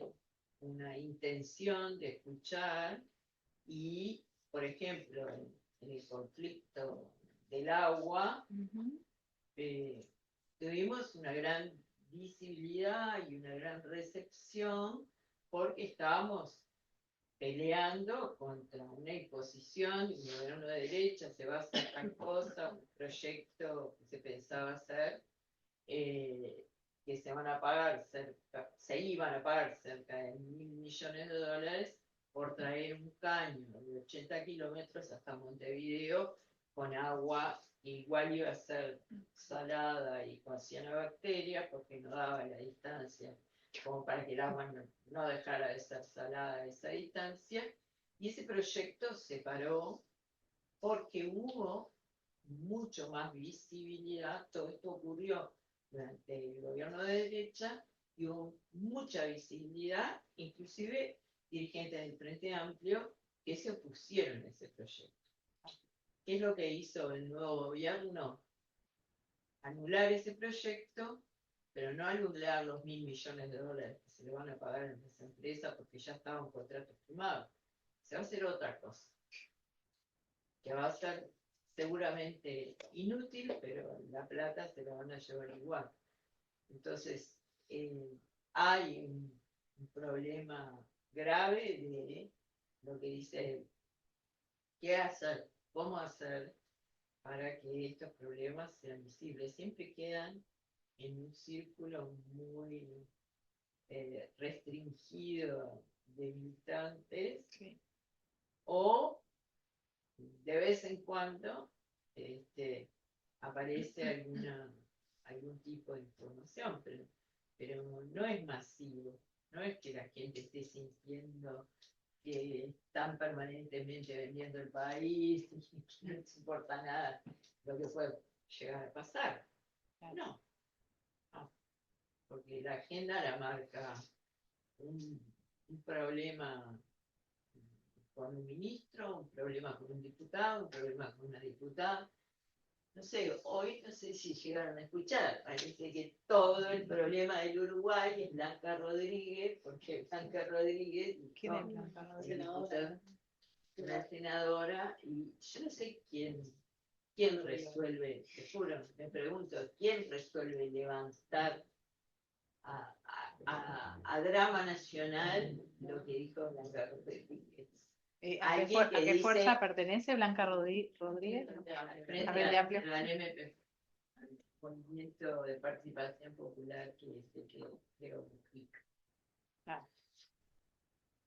una intención de escuchar y, por ejemplo, en el conflicto del agua, tuvimos una gran visibilidad y una gran recepción porque estábamos peleando contra una imposición y un gobierno de derecha, se va a hacer tal cosa, un proyecto que se pensaba hacer, que se iban a pagar cerca de $1.000 millones por traer un caño de 80 kilómetros hasta Montevideo con agua que igual iba a ser salada y con cianobacterias porque no daba la distancia como para que el agua no dejara de ser salada a esa distancia. Y ese proyecto se paró porque hubo mucho más visibilidad. Todo esto ocurrió durante el gobierno de derecha y hubo mucha visibilidad, inclusive dirigentes del Frente Amplio que se opusieron a ese proyecto. ¿Qué es lo que hizo el nuevo gobierno? Anular ese proyecto, pero no anular los $1.000 millones que se le van a pagar a las empresas porque ya estaba un contrato firmado. Se va a hacer otra cosa, que va a ser seguramente inútil, pero la plata se la van a llevar igual. Entonces, hay un problema grave de lo que dice qué hacer, cómo hacer para que estos problemas sean visibles. Siempre quedan en un círculo muy restringido de militantes, o de vez en cuando aparece algún tipo de información, pero no es masivo, no es que la gente esté sintiendo que están permanentemente vendiendo el país y que no les importa nada lo que puede llegar a pasar. No, porque la agenda la marca un problema con un ministro, un problema con un diputado, un problema con una diputada. No sé, hoy no sé si llegaron a escuchar, parece que todo el problema del Uruguay es Blanca Rodríguez, porque Blanca Rodríguez ¿Quién es Blanca Rodríguez? Una senadora, y yo no sé quién resuelve, te juro, me pregunto, ¿quién resuelve levantar a drama nacional lo que dijo Blanca Rodríguez? ¿A qué fuerza pertenece Blanca Rodríguez? Frente al MPP, al Movimiento de Participación Popular que creo Mujica.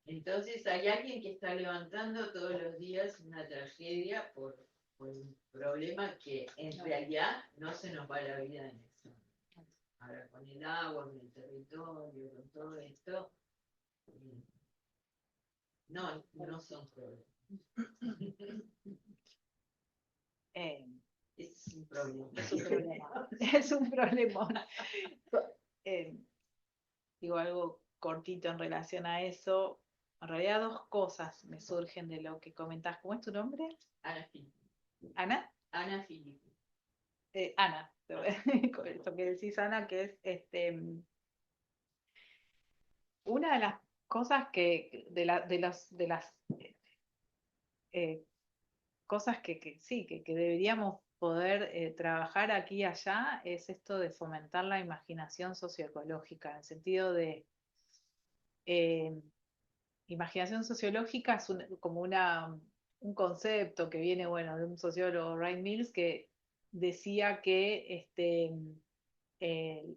Entonces hay alguien que está levantando todos los días una tragedia por un problema que en realidad no se nos va la vida en eso. Ahora con el agua, con el territorio, con todo esto, no son problemas. Es un problema. Es un problema. Digo algo cortito en relación a eso. En realidad dos cosas me surgen de lo que comentás. ¿Cómo es tu nombre? Ana Filippi. ¿Ana? Ana Filippi. Ana, con esto que decís, Ana, que es una de las cosas de las cosas que sí, que deberíamos poder trabajar aquí y allá, es esto de fomentar la imaginación socioecológica, en el sentido de imaginación sociológica es como un concepto que viene, bueno, de un sociólogo, Wright Mills, que decía que eh,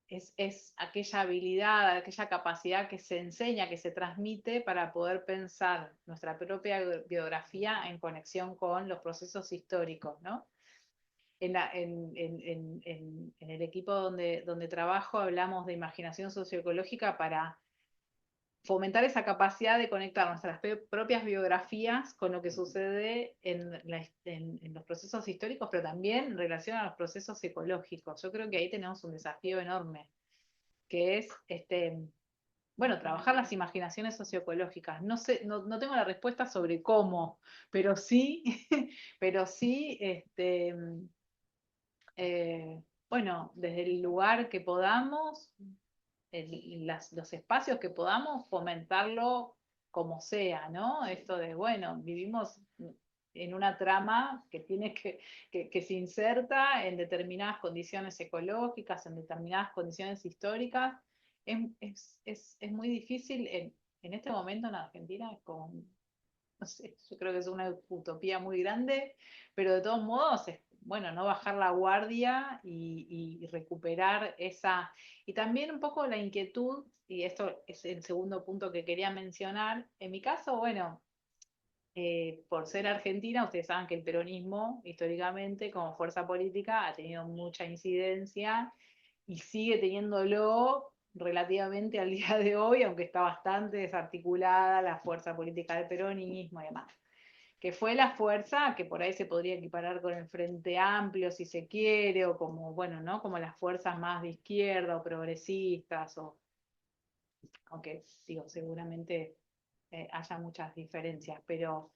es aquella habilidad, aquella capacidad que se enseña, que se transmite para poder pensar nuestra propia biografía en conexión con los procesos históricos, ¿no? En el equipo donde trabajo hablamos de imaginación socioecológica para fomentar esa capacidad de conectar nuestras propias biografías con lo que sucede en los procesos históricos, pero también en relación a los procesos ecológicos. Yo creo que ahí tenemos un desafío enorme, que es bueno, trabajar las imaginaciones socioecológicas. No sé, no tengo la respuesta sobre cómo, pero sí, pero sí, bueno, desde el lugar que podamos, los espacios que podamos, fomentarlo como sea, ¿no? Esto de, bueno, vivimos en una trama que que se inserta en determinadas condiciones ecológicas, en determinadas condiciones históricas. Es muy difícil en este momento en Argentina, es como, no sé, yo creo que es una utopía muy grande, pero de todos modos, bueno, no bajar la guardia y recuperar esa, y también un poco la inquietud, y esto es el segundo punto que quería mencionar, en mi caso, bueno, por ser argentina, ustedes saben que el peronismo, históricamente, como fuerza política, ha tenido mucha incidencia y sigue teniéndolo relativamente al día de hoy, aunque está bastante desarticulada la fuerza política del peronismo y demás. Que fue la fuerza que por ahí se podría equiparar con el Frente Amplio, si se quiere, o como, bueno, ¿no? Como las fuerzas más de izquierda o progresistas, aunque digo, seguramente haya muchas diferencias, pero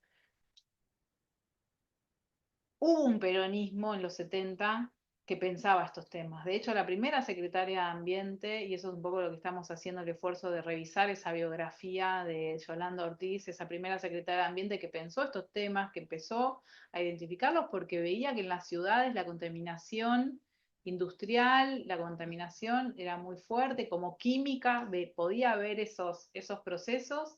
hubo un peronismo en los 70 que pensaba estos temas. De hecho, la primera secretaria de Ambiente, y eso es un poco lo que estamos haciendo el esfuerzo de revisar esa biografía de Yolanda Ortiz, esa primera secretaria de Ambiente que pensó estos temas, que empezó a identificarlos porque veía que en las ciudades la contaminación industrial, la contaminación era muy fuerte, como química, podía haber esos procesos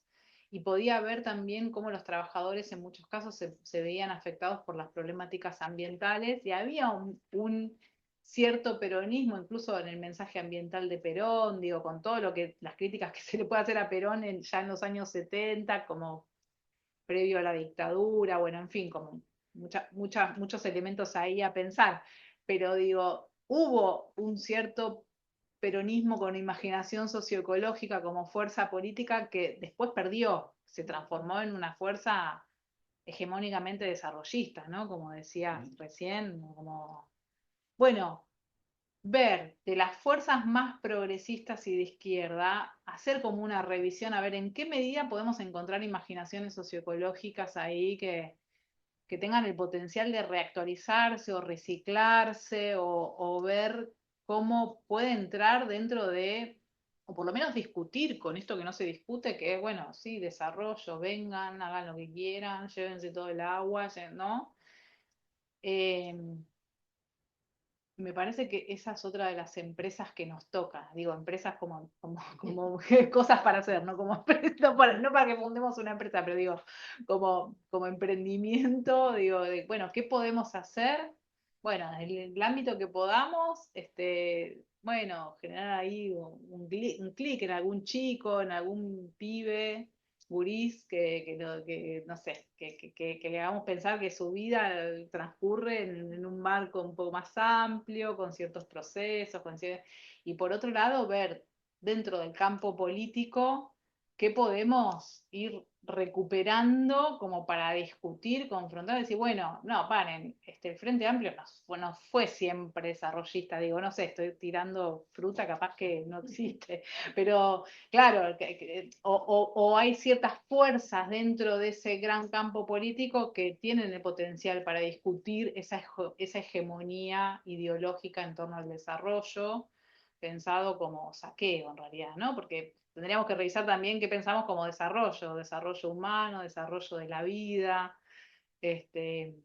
y podía ver también cómo los trabajadores en muchos casos se veían afectados por las problemáticas ambientales y había un cierto peronismo, incluso en el mensaje ambiental de Perón, digo, con todo lo que las críticas que se le puede hacer a Perón ya en los años 70, como previo a la dictadura, bueno, en fin, como muchos elementos ahí a pensar. Pero digo, hubo un cierto peronismo con imaginación socioecológica como fuerza política que después perdió, se transformó en una fuerza hegemónicamente desarrollista, ¿no? Como decías recién, como, bueno, ver de las fuerzas más progresistas y de izquierda, hacer como una revisión, a ver en qué medida podemos encontrar imaginaciones socioecológicas ahí que tengan el potencial de reactualizarse o reciclarse o ver cómo puede entrar dentro de, o por lo menos discutir con esto que no se discute, que es, bueno, sí, desarrollo, vengan, hagan lo que quieran, llévense todo el agua, ¿no? Eh, Me parece que esa es otra de las empresas que nos toca. Digo, empresas como cosas para hacer, no como no para que fundemos una empresa, pero digo, como emprendimiento, digo, bueno, ¿qué podemos hacer? Bueno, en el ámbito que podamos, bueno, generar ahí un clic en algún chico, en algún pibe, gurís, que no sé, que le hagamos pensar que su vida transcurre en un marco un poco más amplio, con ciertos procesos, y por otro lado, ver dentro del campo político qué podemos ir recuperando como para discutir, confrontar, decir, bueno, no, paren, el Frente Amplio no fue siempre desarrollista, digo, no sé, estoy tirando fruta capaz que no existe, pero claro, o hay ciertas fuerzas dentro de ese gran campo político que tienen el potencial para discutir esa hegemonía ideológica en torno al desarrollo, pensado como saqueo en realidad, ¿no? Porque tendríamos que revisar también qué pensamos como desarrollo humano, desarrollo de la vida, este,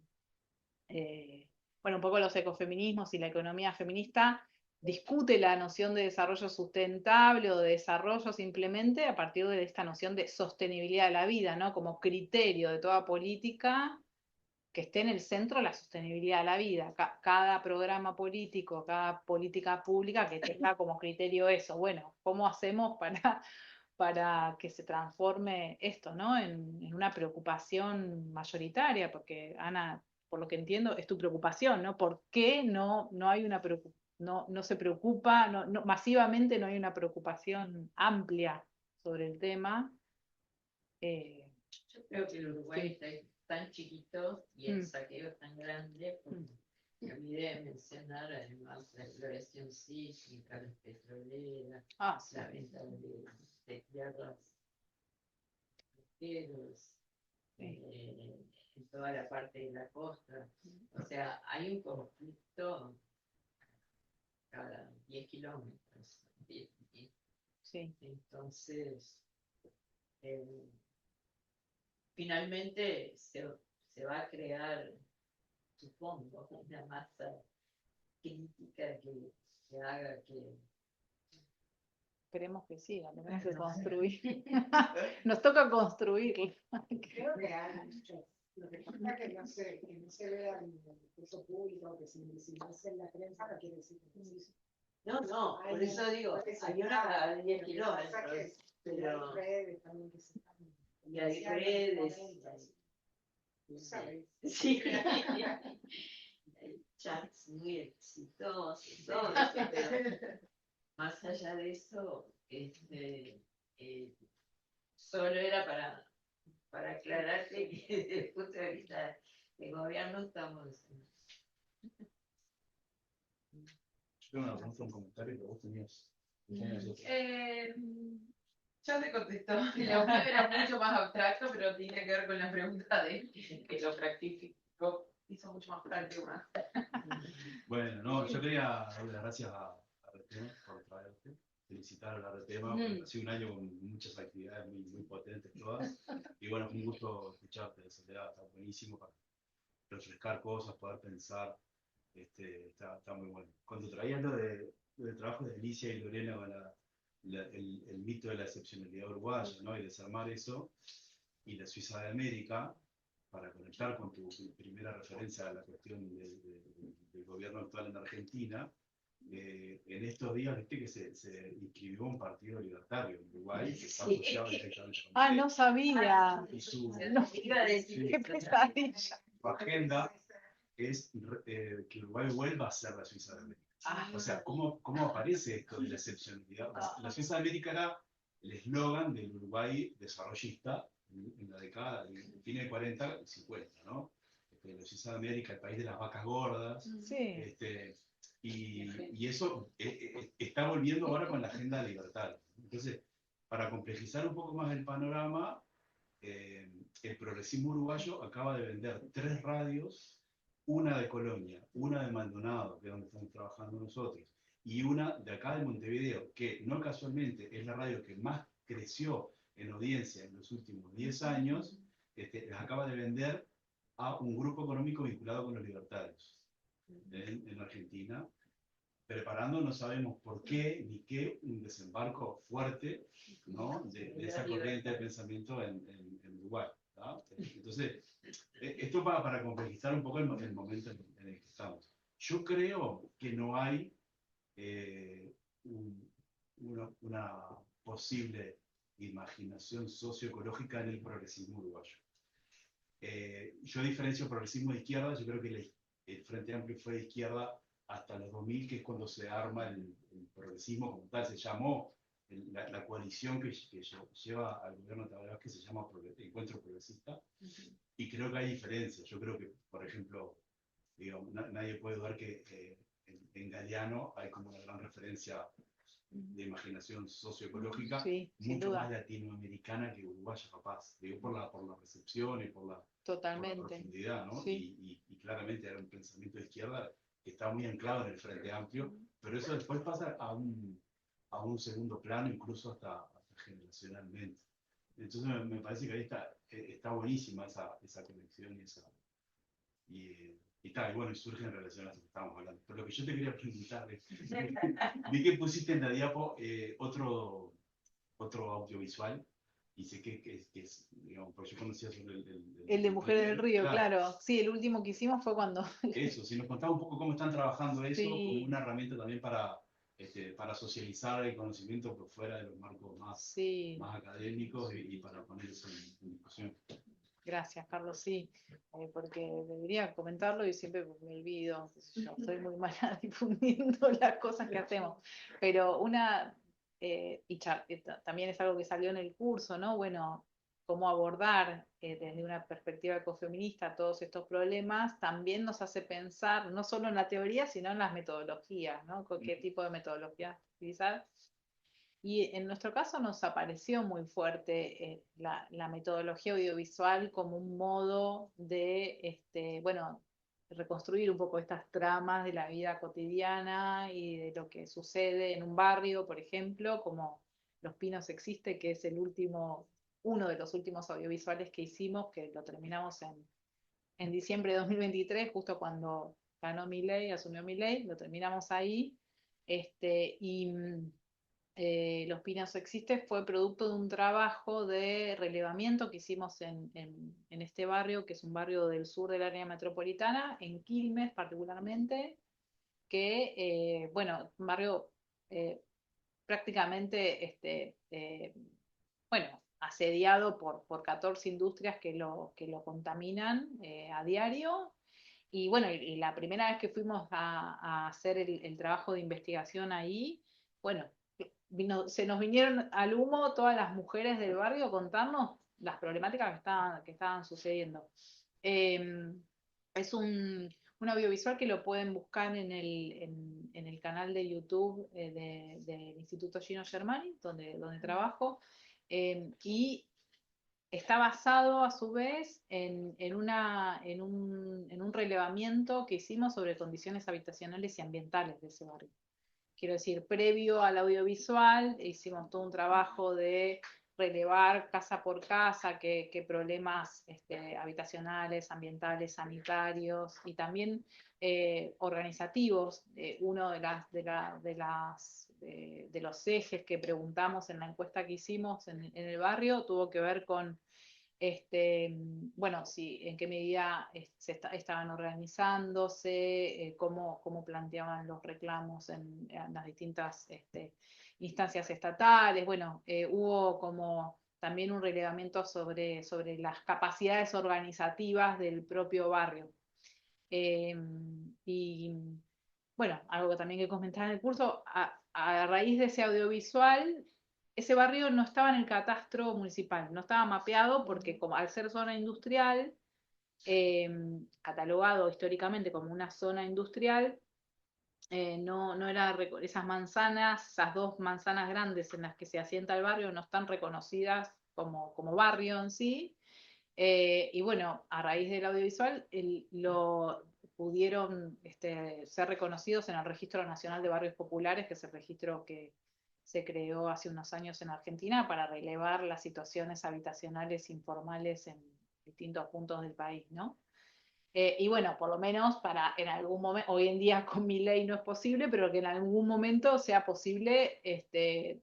bueno, un poco los ecofeminismos y la economía feminista discute la noción de desarrollo sustentable o de desarrollo simplemente a partir de esta noción de sostenibilidad de la vida, ¿no? Como criterio de toda política que esté en el centro la sostenibilidad de la vida. Cada programa político, cada política pública que tenga como criterio eso. Bueno, ¿cómo hacemos para que se transforme esto, ¿no? En una preocupación mayoritaria? Porque, Ana, por lo que entiendo, es tu preocupación, ¿no? ¿Por qué no hay una no se preocupa, masivamente no hay una preocupación amplia sobre el tema? Yo creo que el Uruguay Sí. está tan chiquito y el Mm. saqueo es tan grande, porque me olvidé de mencionar además la exploración sísmica, las petroleras, Sí. la venta de tierras pesqueros, en toda la parte de la costa. O sea, hay un conflicto cada 10 kilómetros. Sí. Entonces, finalmente se va a crear, supongo, una masa crítica que haga que... Esperemos que sí, la tenemos que construir. Nos toca construirlo. Creo que hay mucho. Lo que pasa es que no se vea en el discurso público, que se invisibilice en la prensa, no quiere decir que no existe. No, por eso digo, hay una cada 10 kilómetros, pero... Hay redes también que se están... Y hay redes, ¿sabes? sí, hay chats muy exitosos, todo eso, pero más allá de eso, solo era para aclararte que desde el punto de vista del gobierno estamos... Yo tengo una pregunta, un comentario que vos tenías. Ya te contestó. Lo mío era mucho más abstracto, pero tiene que ver con la pregunta de él, que lo practicó, hizo mucho más práctico. Bueno, no, yo quería darle las gracias a Retema por traerte, felicitar a la Retema, porque ha sido un año con muchas actividades muy potentes todas, y bueno, fue un gusto escucharte, Soledad, está buenísimo para refrescar cosas, poder pensar, está muy bueno. Cuando traías del trabajo de Alicia y Lorena con el mito de la excepcionalidad uruguaya, ¿no? Y desarmar eso, y la Suiza de América, para conectar con tu primera referencia a la cuestión del gobierno actual en Argentina, en estos días viste que se inscribió un partido libertario en Uruguay que está asociado directamente con No sabía. y su, Iba a decir, Qué pesadilla. su agenda es que Uruguay vuelva a ser la Suiza de América. O sea, ¿cómo aparece esto de la excepcionalidad? La Suiza de América era el eslogan del Uruguay desarrollista en la década, en el fin de 40 y 50, ¿no? La Suiza de América, el país de las vacas gordas. Sí. Y eso está volviendo ahora con la agenda libertaria. Entonces, para complejizar un poco más el panorama, el progresismo uruguayo acaba de vender 3 radios, una de Colonia, una de Maldonado, que es donde estamos trabajando nosotros, y una de acá de Montevideo, que no casualmente es la radio que más creció en audiencia en los últimos 10 años, les acaba de vender a un grupo económico vinculado con los libertarios en Argentina, preparando no sabemos por qué ni qué un desembarco fuerte, ¿no? de esa corriente de pensamiento en Uruguay, ¿no? Entonces, esto para complejizar un poco el momento en el que estamos. Yo creo que no hay una posible imaginación socioecológica en el progresismo uruguayo. Yo diferencio progresismo de izquierda, yo creo que el Frente Amplio fue de izquierda hasta los 2000, que es cuando se arma el progresismo como tal, se llamó la coalición que lleva al gobierno de Tabaré Vázquez, que se llama Encuentro Progresista, y creo que hay diferencias. Yo creo que, por ejemplo, digamos, nadie puede dudar que en Galeano hay como una gran referencia de imaginación socioecológica, sí, mucho más latinoamericana que uruguaya, capaz, digo, por la recepción y por la profundidad, ¿no? Sí. Y claramente era un pensamiento de izquierda que está muy anclado en el Frente Amplio, pero eso después pasa a un segundo plano, incluso hasta generacionalmente. Entonces me parece que ahí está buenísima esa conexión y Y tal, y bueno, y surge en relación a lo que estábamos hablando. Pero lo que yo te quería preguntar es, vi que pusiste en la diapo otro audiovisual, y sé que es, digamos, porque yo conocía sobre El de Mujeres del Río, claro, claro. Sí, el último que hicimos fue cuando... eso, si nos contaba un poco cómo están trabajando eso como Sí, una herramienta también para socializar el conocimiento por fuera de los marcos sí. más académicos y para poner eso en discusión. Gracias, Carlos, sí, porque debería comentarlo y siempre me olvido, qué sé yo, soy muy mala difundiendo las cosas que hacemos, pero también es algo que salió en el curso, ¿no? Bueno, cómo abordar desde una perspectiva ecofeminista todos estos problemas, también nos hace pensar no solo en la teoría, sino en las metodologías, ¿no? ¿Con qué tipo de metodologías utilizar? Y en nuestro caso nos apareció muy fuerte la metodología audiovisual como un modo de, bueno, reconstruir un poco estas tramas de la vida cotidiana y de lo que sucede en un barrio, por ejemplo, como Los Pinos Existe, que es uno de los últimos audiovisuales que hicimos, que lo terminamos en diciembre de 2023, justo cuando ganó Milei, asumió Milei, lo terminamos ahí. Y Los Pinos Existe fue producto de un trabajo de relevamiento que hicimos en este barrio, que es un barrio del sur del área metropolitana, en Quilmes particularmente, que, bueno, un barrio eh, prácticamente, bueno, asediado por 14 industrias que lo contaminan a diario. Y bueno, y la primera vez que fuimos a hacer el trabajo de investigación ahí, bueno, se nos vinieron al humo todas las mujeres del barrio a contarnos las problemáticas que estaban sucediendo. Eh, es un audiovisual que lo pueden buscar en el canal de YouTube del Instituto Gino Germani, donde trabajo, y está basado a su vez en un relevamiento que hicimos sobre condiciones habitacionales y ambientales de ese barrio. Quiero decir, previo al audiovisual, hicimos todo un trabajo de relevar casa por casa qué problemas habitacionales, ambientales, sanitarios y también organizativos. Uno de los ejes que preguntamos en la encuesta que hicimos en el barrio tuvo que ver con bueno, sí, en qué medida estaban organizándose, cómo planteaban los reclamos en las distintas instancias estatales. Bueno, hubo como también un relevamiento sobre las capacidades organizativas del propio barrio. Y bueno, algo que también que comentaba en el curso, a raíz de ese audiovisual, ese barrio no estaba en el catastro municipal, no estaba mapeado porque como al ser zona industrial, eh, catalogado históricamente como una zona industrial, no era esas manzanas, esas dos manzanas grandes en las que se asienta el barrio no están reconocidas como barrio en sí. Y bueno, a raíz del audiovisual lo pudieron ser reconocidos en el Registro Nacional de Barrios Populares, que es el registro que se creó hace unos años en Argentina para relevar las situaciones habitacionales informales en distintos puntos del país, ¿no? Y bueno, por lo menos para en algún momento, hoy en día con mi ley no es posible, pero que en algún momento sea posible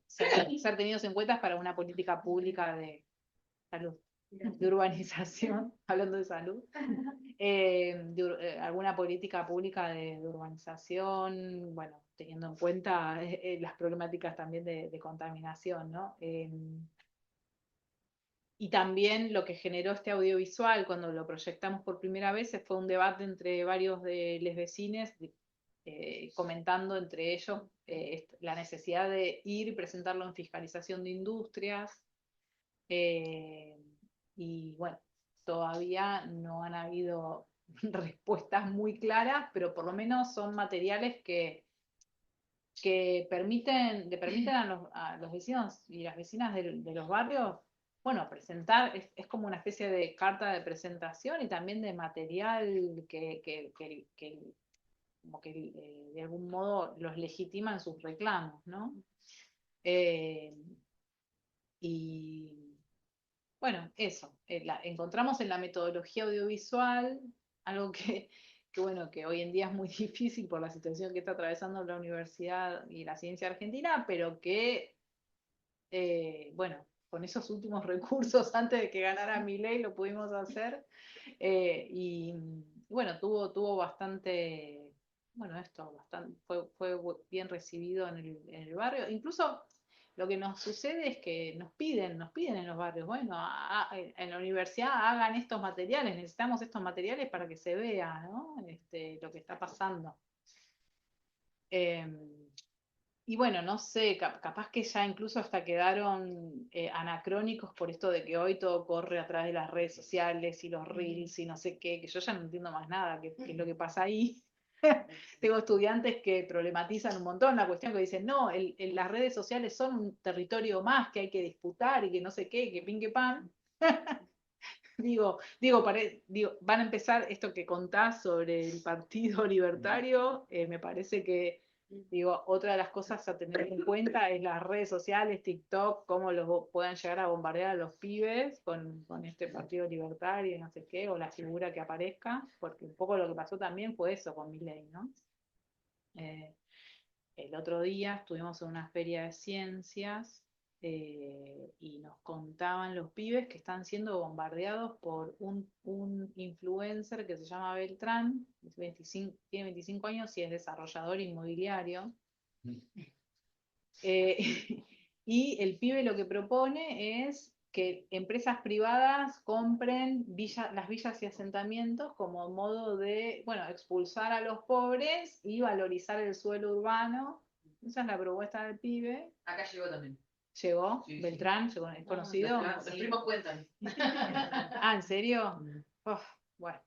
ser tenidos en cuenta para una política pública de salud, de urbanización, hablando de salud, alguna política pública de urbanización, bueno, teniendo en cuenta las problemáticas también de contaminación, ¿no? Y también lo que generó este audiovisual cuando lo proyectamos por primera vez fue un debate entre varios de los vecinos, comentando entre ellos la necesidad de ir y presentarlo en fiscalización de industrias. eh, y bueno, todavía no han habido respuestas muy claras, pero por lo menos son materiales que le permiten a los vecinos y las vecinas de los barrios, bueno, presentar, es como una especie de carta de presentación y también de material que como que de algún modo los legitiman sus reclamos, ¿no? Eh, y bueno, eso, encontramos en la metodología audiovisual algo bueno, que hoy en día es muy difícil por la situación que está atravesando la universidad y la ciencia argentina, pero que, bueno, con esos últimos recursos antes de que ganara Milei lo pudimos hacer. Y bueno, tuvo bastante, bueno, esto bastante, fue bien recibido en el barrio. Incluso lo que nos sucede es que nos piden en los barrios, bueno, en la universidad hagan estos materiales, necesitamos estos materiales para que se vea, ¿no? Lo que está pasando. Y bueno, no sé, capaz que ya incluso hasta quedaron anacrónicos por esto de que hoy todo corre a través de las redes sociales y los reels y no sé qué, que yo ya no entiendo más nada qué es lo que pasa ahí. Tengo estudiantes que problematizan un montón la cuestión, que dicen, no, las redes sociales son un territorio más que hay que disputar y que no sé qué, que pin que pan. Digo, van a empezar esto que contás sobre el Partido Libertario, me parece que, digo, otra de las cosas a tener en cuenta es las redes sociales, TikTok, cómo los puedan llegar a bombardear a los pibes con este Partido Libertario y no sé qué, o la figura que aparezca, porque un poco lo que pasó también fue eso con Milei, ¿no? El otro día estuvimos en una feria de ciencias y nos contaban los pibes que están siendo bombardeados por un influencer que se llama Beltrán, tiene 25 años y es desarrollador inmobiliario. Y el pibe lo que propone es que empresas privadas compren las villas y asentamientos como modo de, bueno, expulsar a los pobres y valorizar el suelo urbano. Esa es la propuesta del pibe. Acá llegó también. Llegó, Sí, sí. Beltrán, es conocido. Los primos cuentan. Ah, ¿en serio? Uf, bueno.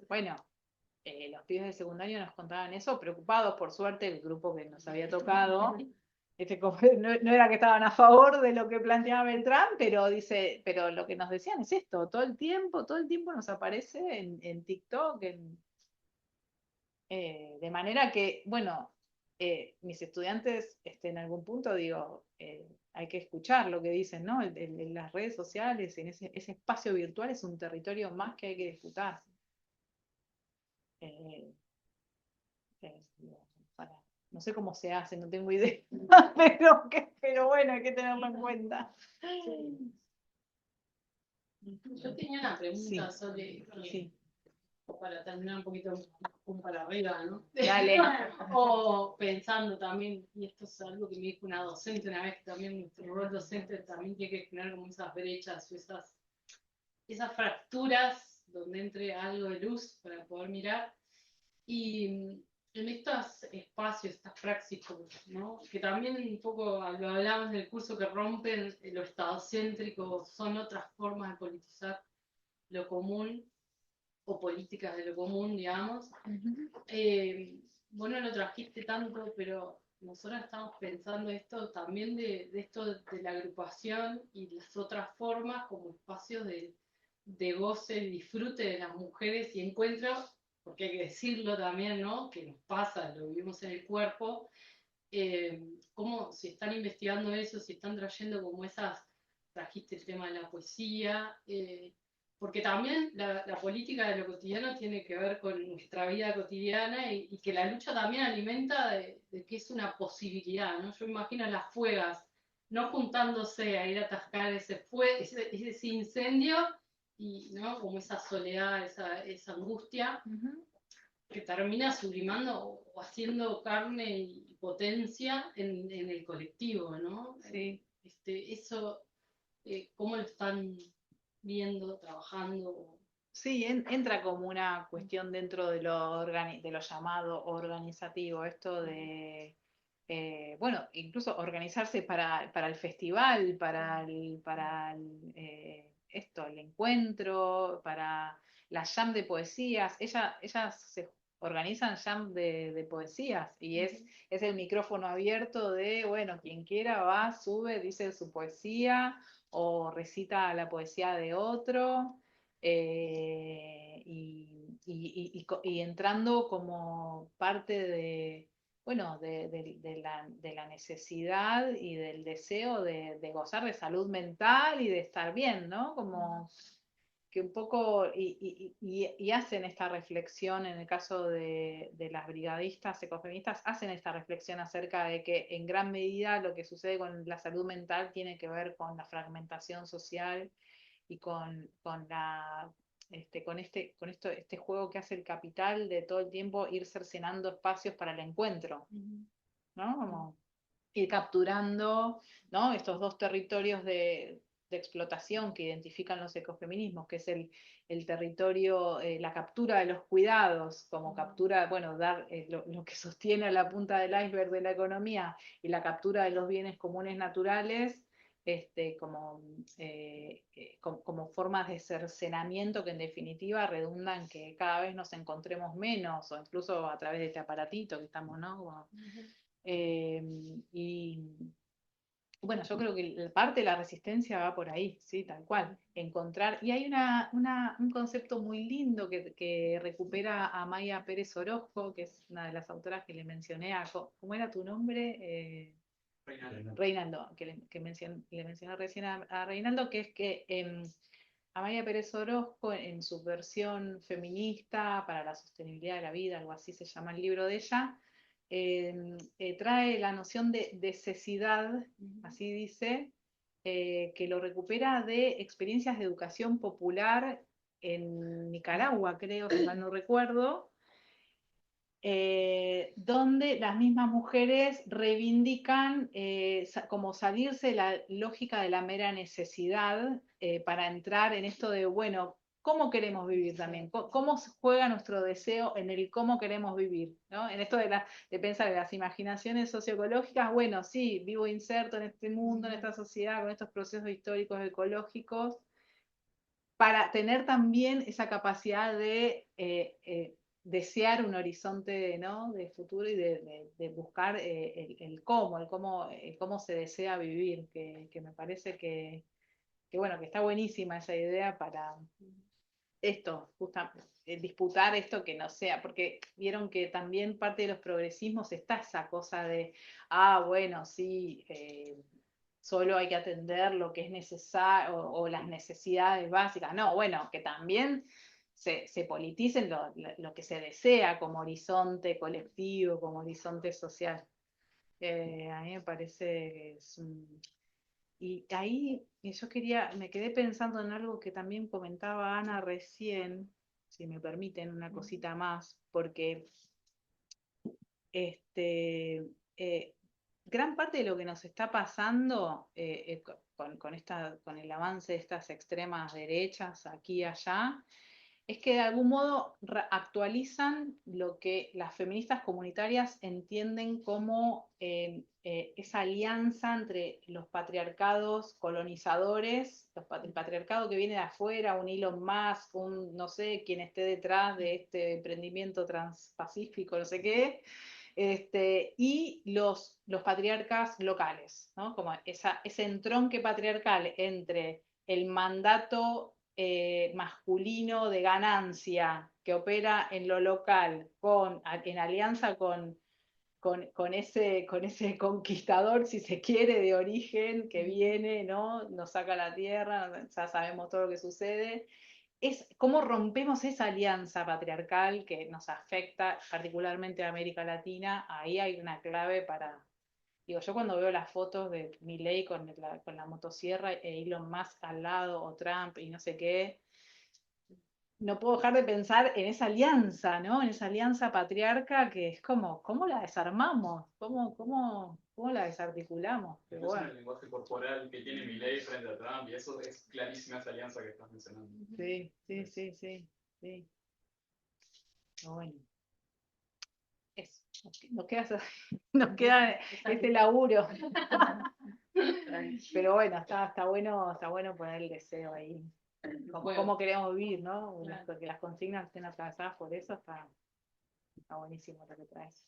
Bueno, los pibes de secundario nos contaban eso, preocupados, por suerte, el grupo que nos había tocado. No era que estaban a favor de lo que planteaba Beltrán, pero lo que nos decían es esto, todo el tiempo nos aparece en TikTok, de manera que, bueno, mis estudiantes en algún punto digo, hay que escuchar lo que dicen, ¿no? En las redes sociales, en ese espacio virtual es un territorio más que hay que disputar. Eh, no sé cómo se hace, no tengo idea, pero bueno, hay que tenerlo en cuenta. Yo tenía una pregunta sobre, para terminar un poquito para arriba, ¿no? Dale. O pensando también, y esto es algo que me dijo una docente una vez, que también nuestro rol docente también tiene que generar como esas brechas o esas fracturas donde entre algo de luz para poder mirar. Y en estos espacios, estas praxis, ¿no? Que también un poco lo hablamos en el curso, que rompen lo estadocéntrico, son otras formas de politizar lo común o políticas de lo común, digamos. Vos no lo trajiste tanto, pero nosotros estamos pensando esto también de esto de la agrupación y las otras formas como espacios de goce y disfrute de las mujeres y encuentro, porque hay que decirlo también, ¿no? Que nos pasa, lo vivimos en el cuerpo, cómo si están investigando eso, si están trayendo como trajiste el tema de la poesía, porque también la política de lo cotidiano tiene que ver con nuestra vida cotidiana y que la lucha también alimenta de que es una posibilidad, ¿no? Yo imagino las fuegas no juntándose a ir a atascar ese incendio y, ¿no? Como esa soledad, esa angustia que termina sublimando o haciendo carne y potencia en el colectivo, ¿no? Sí. Eso, ¿cómo lo están viendo, trabajando? Sí, entra como una cuestión dentro de lo llamado organizativo, esto de, bueno, incluso organizarse para el festival, el encuentro, para la jam de poesías. Ellas se organizan jam de poesías y es el micrófono abierto de, bueno, quien quiera va, sube, dice su poesía o recita la poesía de otro. Y entrando como parte de, bueno, de la necesidad y del deseo de gozar de salud mental y de estar bien, ¿no? Como que un poco, y hacen esta reflexión en el caso de las brigadistas ecofeministas, hacen esta reflexión acerca de que en gran medida lo que sucede con la salud mental tiene que ver con la fragmentación social y con este juego que hace el capital de todo el tiempo ir cercenando espacios para el encuentro, ¿no? Como ir capturando, ¿no? Estos dos territorios de explotación que identifican los ecofeminismos, que es el territorio, la captura de los cuidados, como captura, bueno, dar lo que sostiene a la punta del iceberg de la economía, y la captura de los bienes comunes naturales, como formas de cercenamiento que en definitiva redundan que cada vez nos encontremos menos, o incluso a través de este aparatito que estamos, ¿no? Como, y bueno, yo creo que parte de la resistencia va por ahí, sí, tal cual. Encontrar, y hay un concepto muy lindo que recupera a Maya Pérez Orozco, que es una de las autoras que le mencioné, ¿cómo era tu nombre? Reinaldo, que le mencioné recién a Reinaldo, que es que Amaya Pérez Orozco, en su versión feminista para la sostenibilidad de la vida, algo así se llama el libro de ella, trae la noción de necesidad, así dice, que lo recupera de experiencias de educación popular en Nicaragua, creo, si mal no recuerdo, donde las mismas mujeres reivindican como salirse de la lógica de la mera necesidad para entrar en esto de, bueno, ¿cómo queremos vivir también? ¿Cómo se juega nuestro deseo en el cómo queremos vivir? ¿No? En esto de pensar en las imaginaciones socioecológicas, bueno, sí, vivo inserto en este mundo, en esta sociedad, con estos procesos históricos ecológicos, para tener también esa capacidad de desear un horizonte, ¿no? De futuro y de buscar el cómo se desea vivir, que me parece bueno, que está buenísima esa idea para esto, justamente, disputar esto que no sea, porque vieron que también parte de los progresismos está esa cosa de, bueno, sí, solo hay que atender lo que es necesario o las necesidades básicas. No, bueno, que también se politicen lo que se desea como horizonte colectivo, como horizonte social. A mí me parece que es Y ahí me quedé pensando en algo que también comentaba Ana recién, si me permiten una cosita más, porque eh, gran parte de lo que nos está pasando con el avance de estas extremas derechas aquí y allá, es que de algún modo actualizan lo que las feministas comunitarias entienden como esa alianza entre los patriarcados colonizadores, el patriarcado que viene de afuera, un Elon Musk, un no sé quién esté detrás de este emprendimiento transpacífico, no sé qué, y los patriarcas locales, ¿no? Como ese entronque patriarcal entre el mandato masculino de ganancia que opera en lo local, en alianza con ese conquistador, si se quiere, de origen, que viene, ¿no? Nos saca la tierra, ya sabemos todo lo que sucede. Es cómo rompemos esa alianza patriarcal que nos afecta particularmente a América Latina. Ahí hay una clave para... Digo, yo cuando veo las fotos de Milei con la motosierra e Elon Musk al lado, o Trump y no sé qué, no puedo dejar de pensar en esa alianza, ¿no? En esa alianza patriarca que es como, ¿cómo la desarmamos? ¿Cómo la desarticulamos? Pero Incluso en bueno, el lenguaje corporal que tiene Milei frente a Trump, y eso es clarísima esa alianza que estás mencionando. sí. Pero bueno, eso. Nos queda este laburo. Pero bueno, está bueno poner el deseo ahí. Cómo queremos vivir, ¿no? Que las consignas estén atravesadas por eso, está buenísimo lo que traes.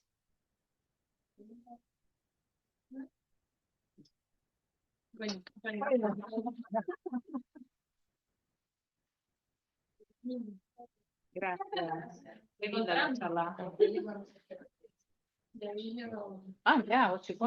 Bueno, Gracias. Qué linda la charla. de ahí Mirá, vos chicos.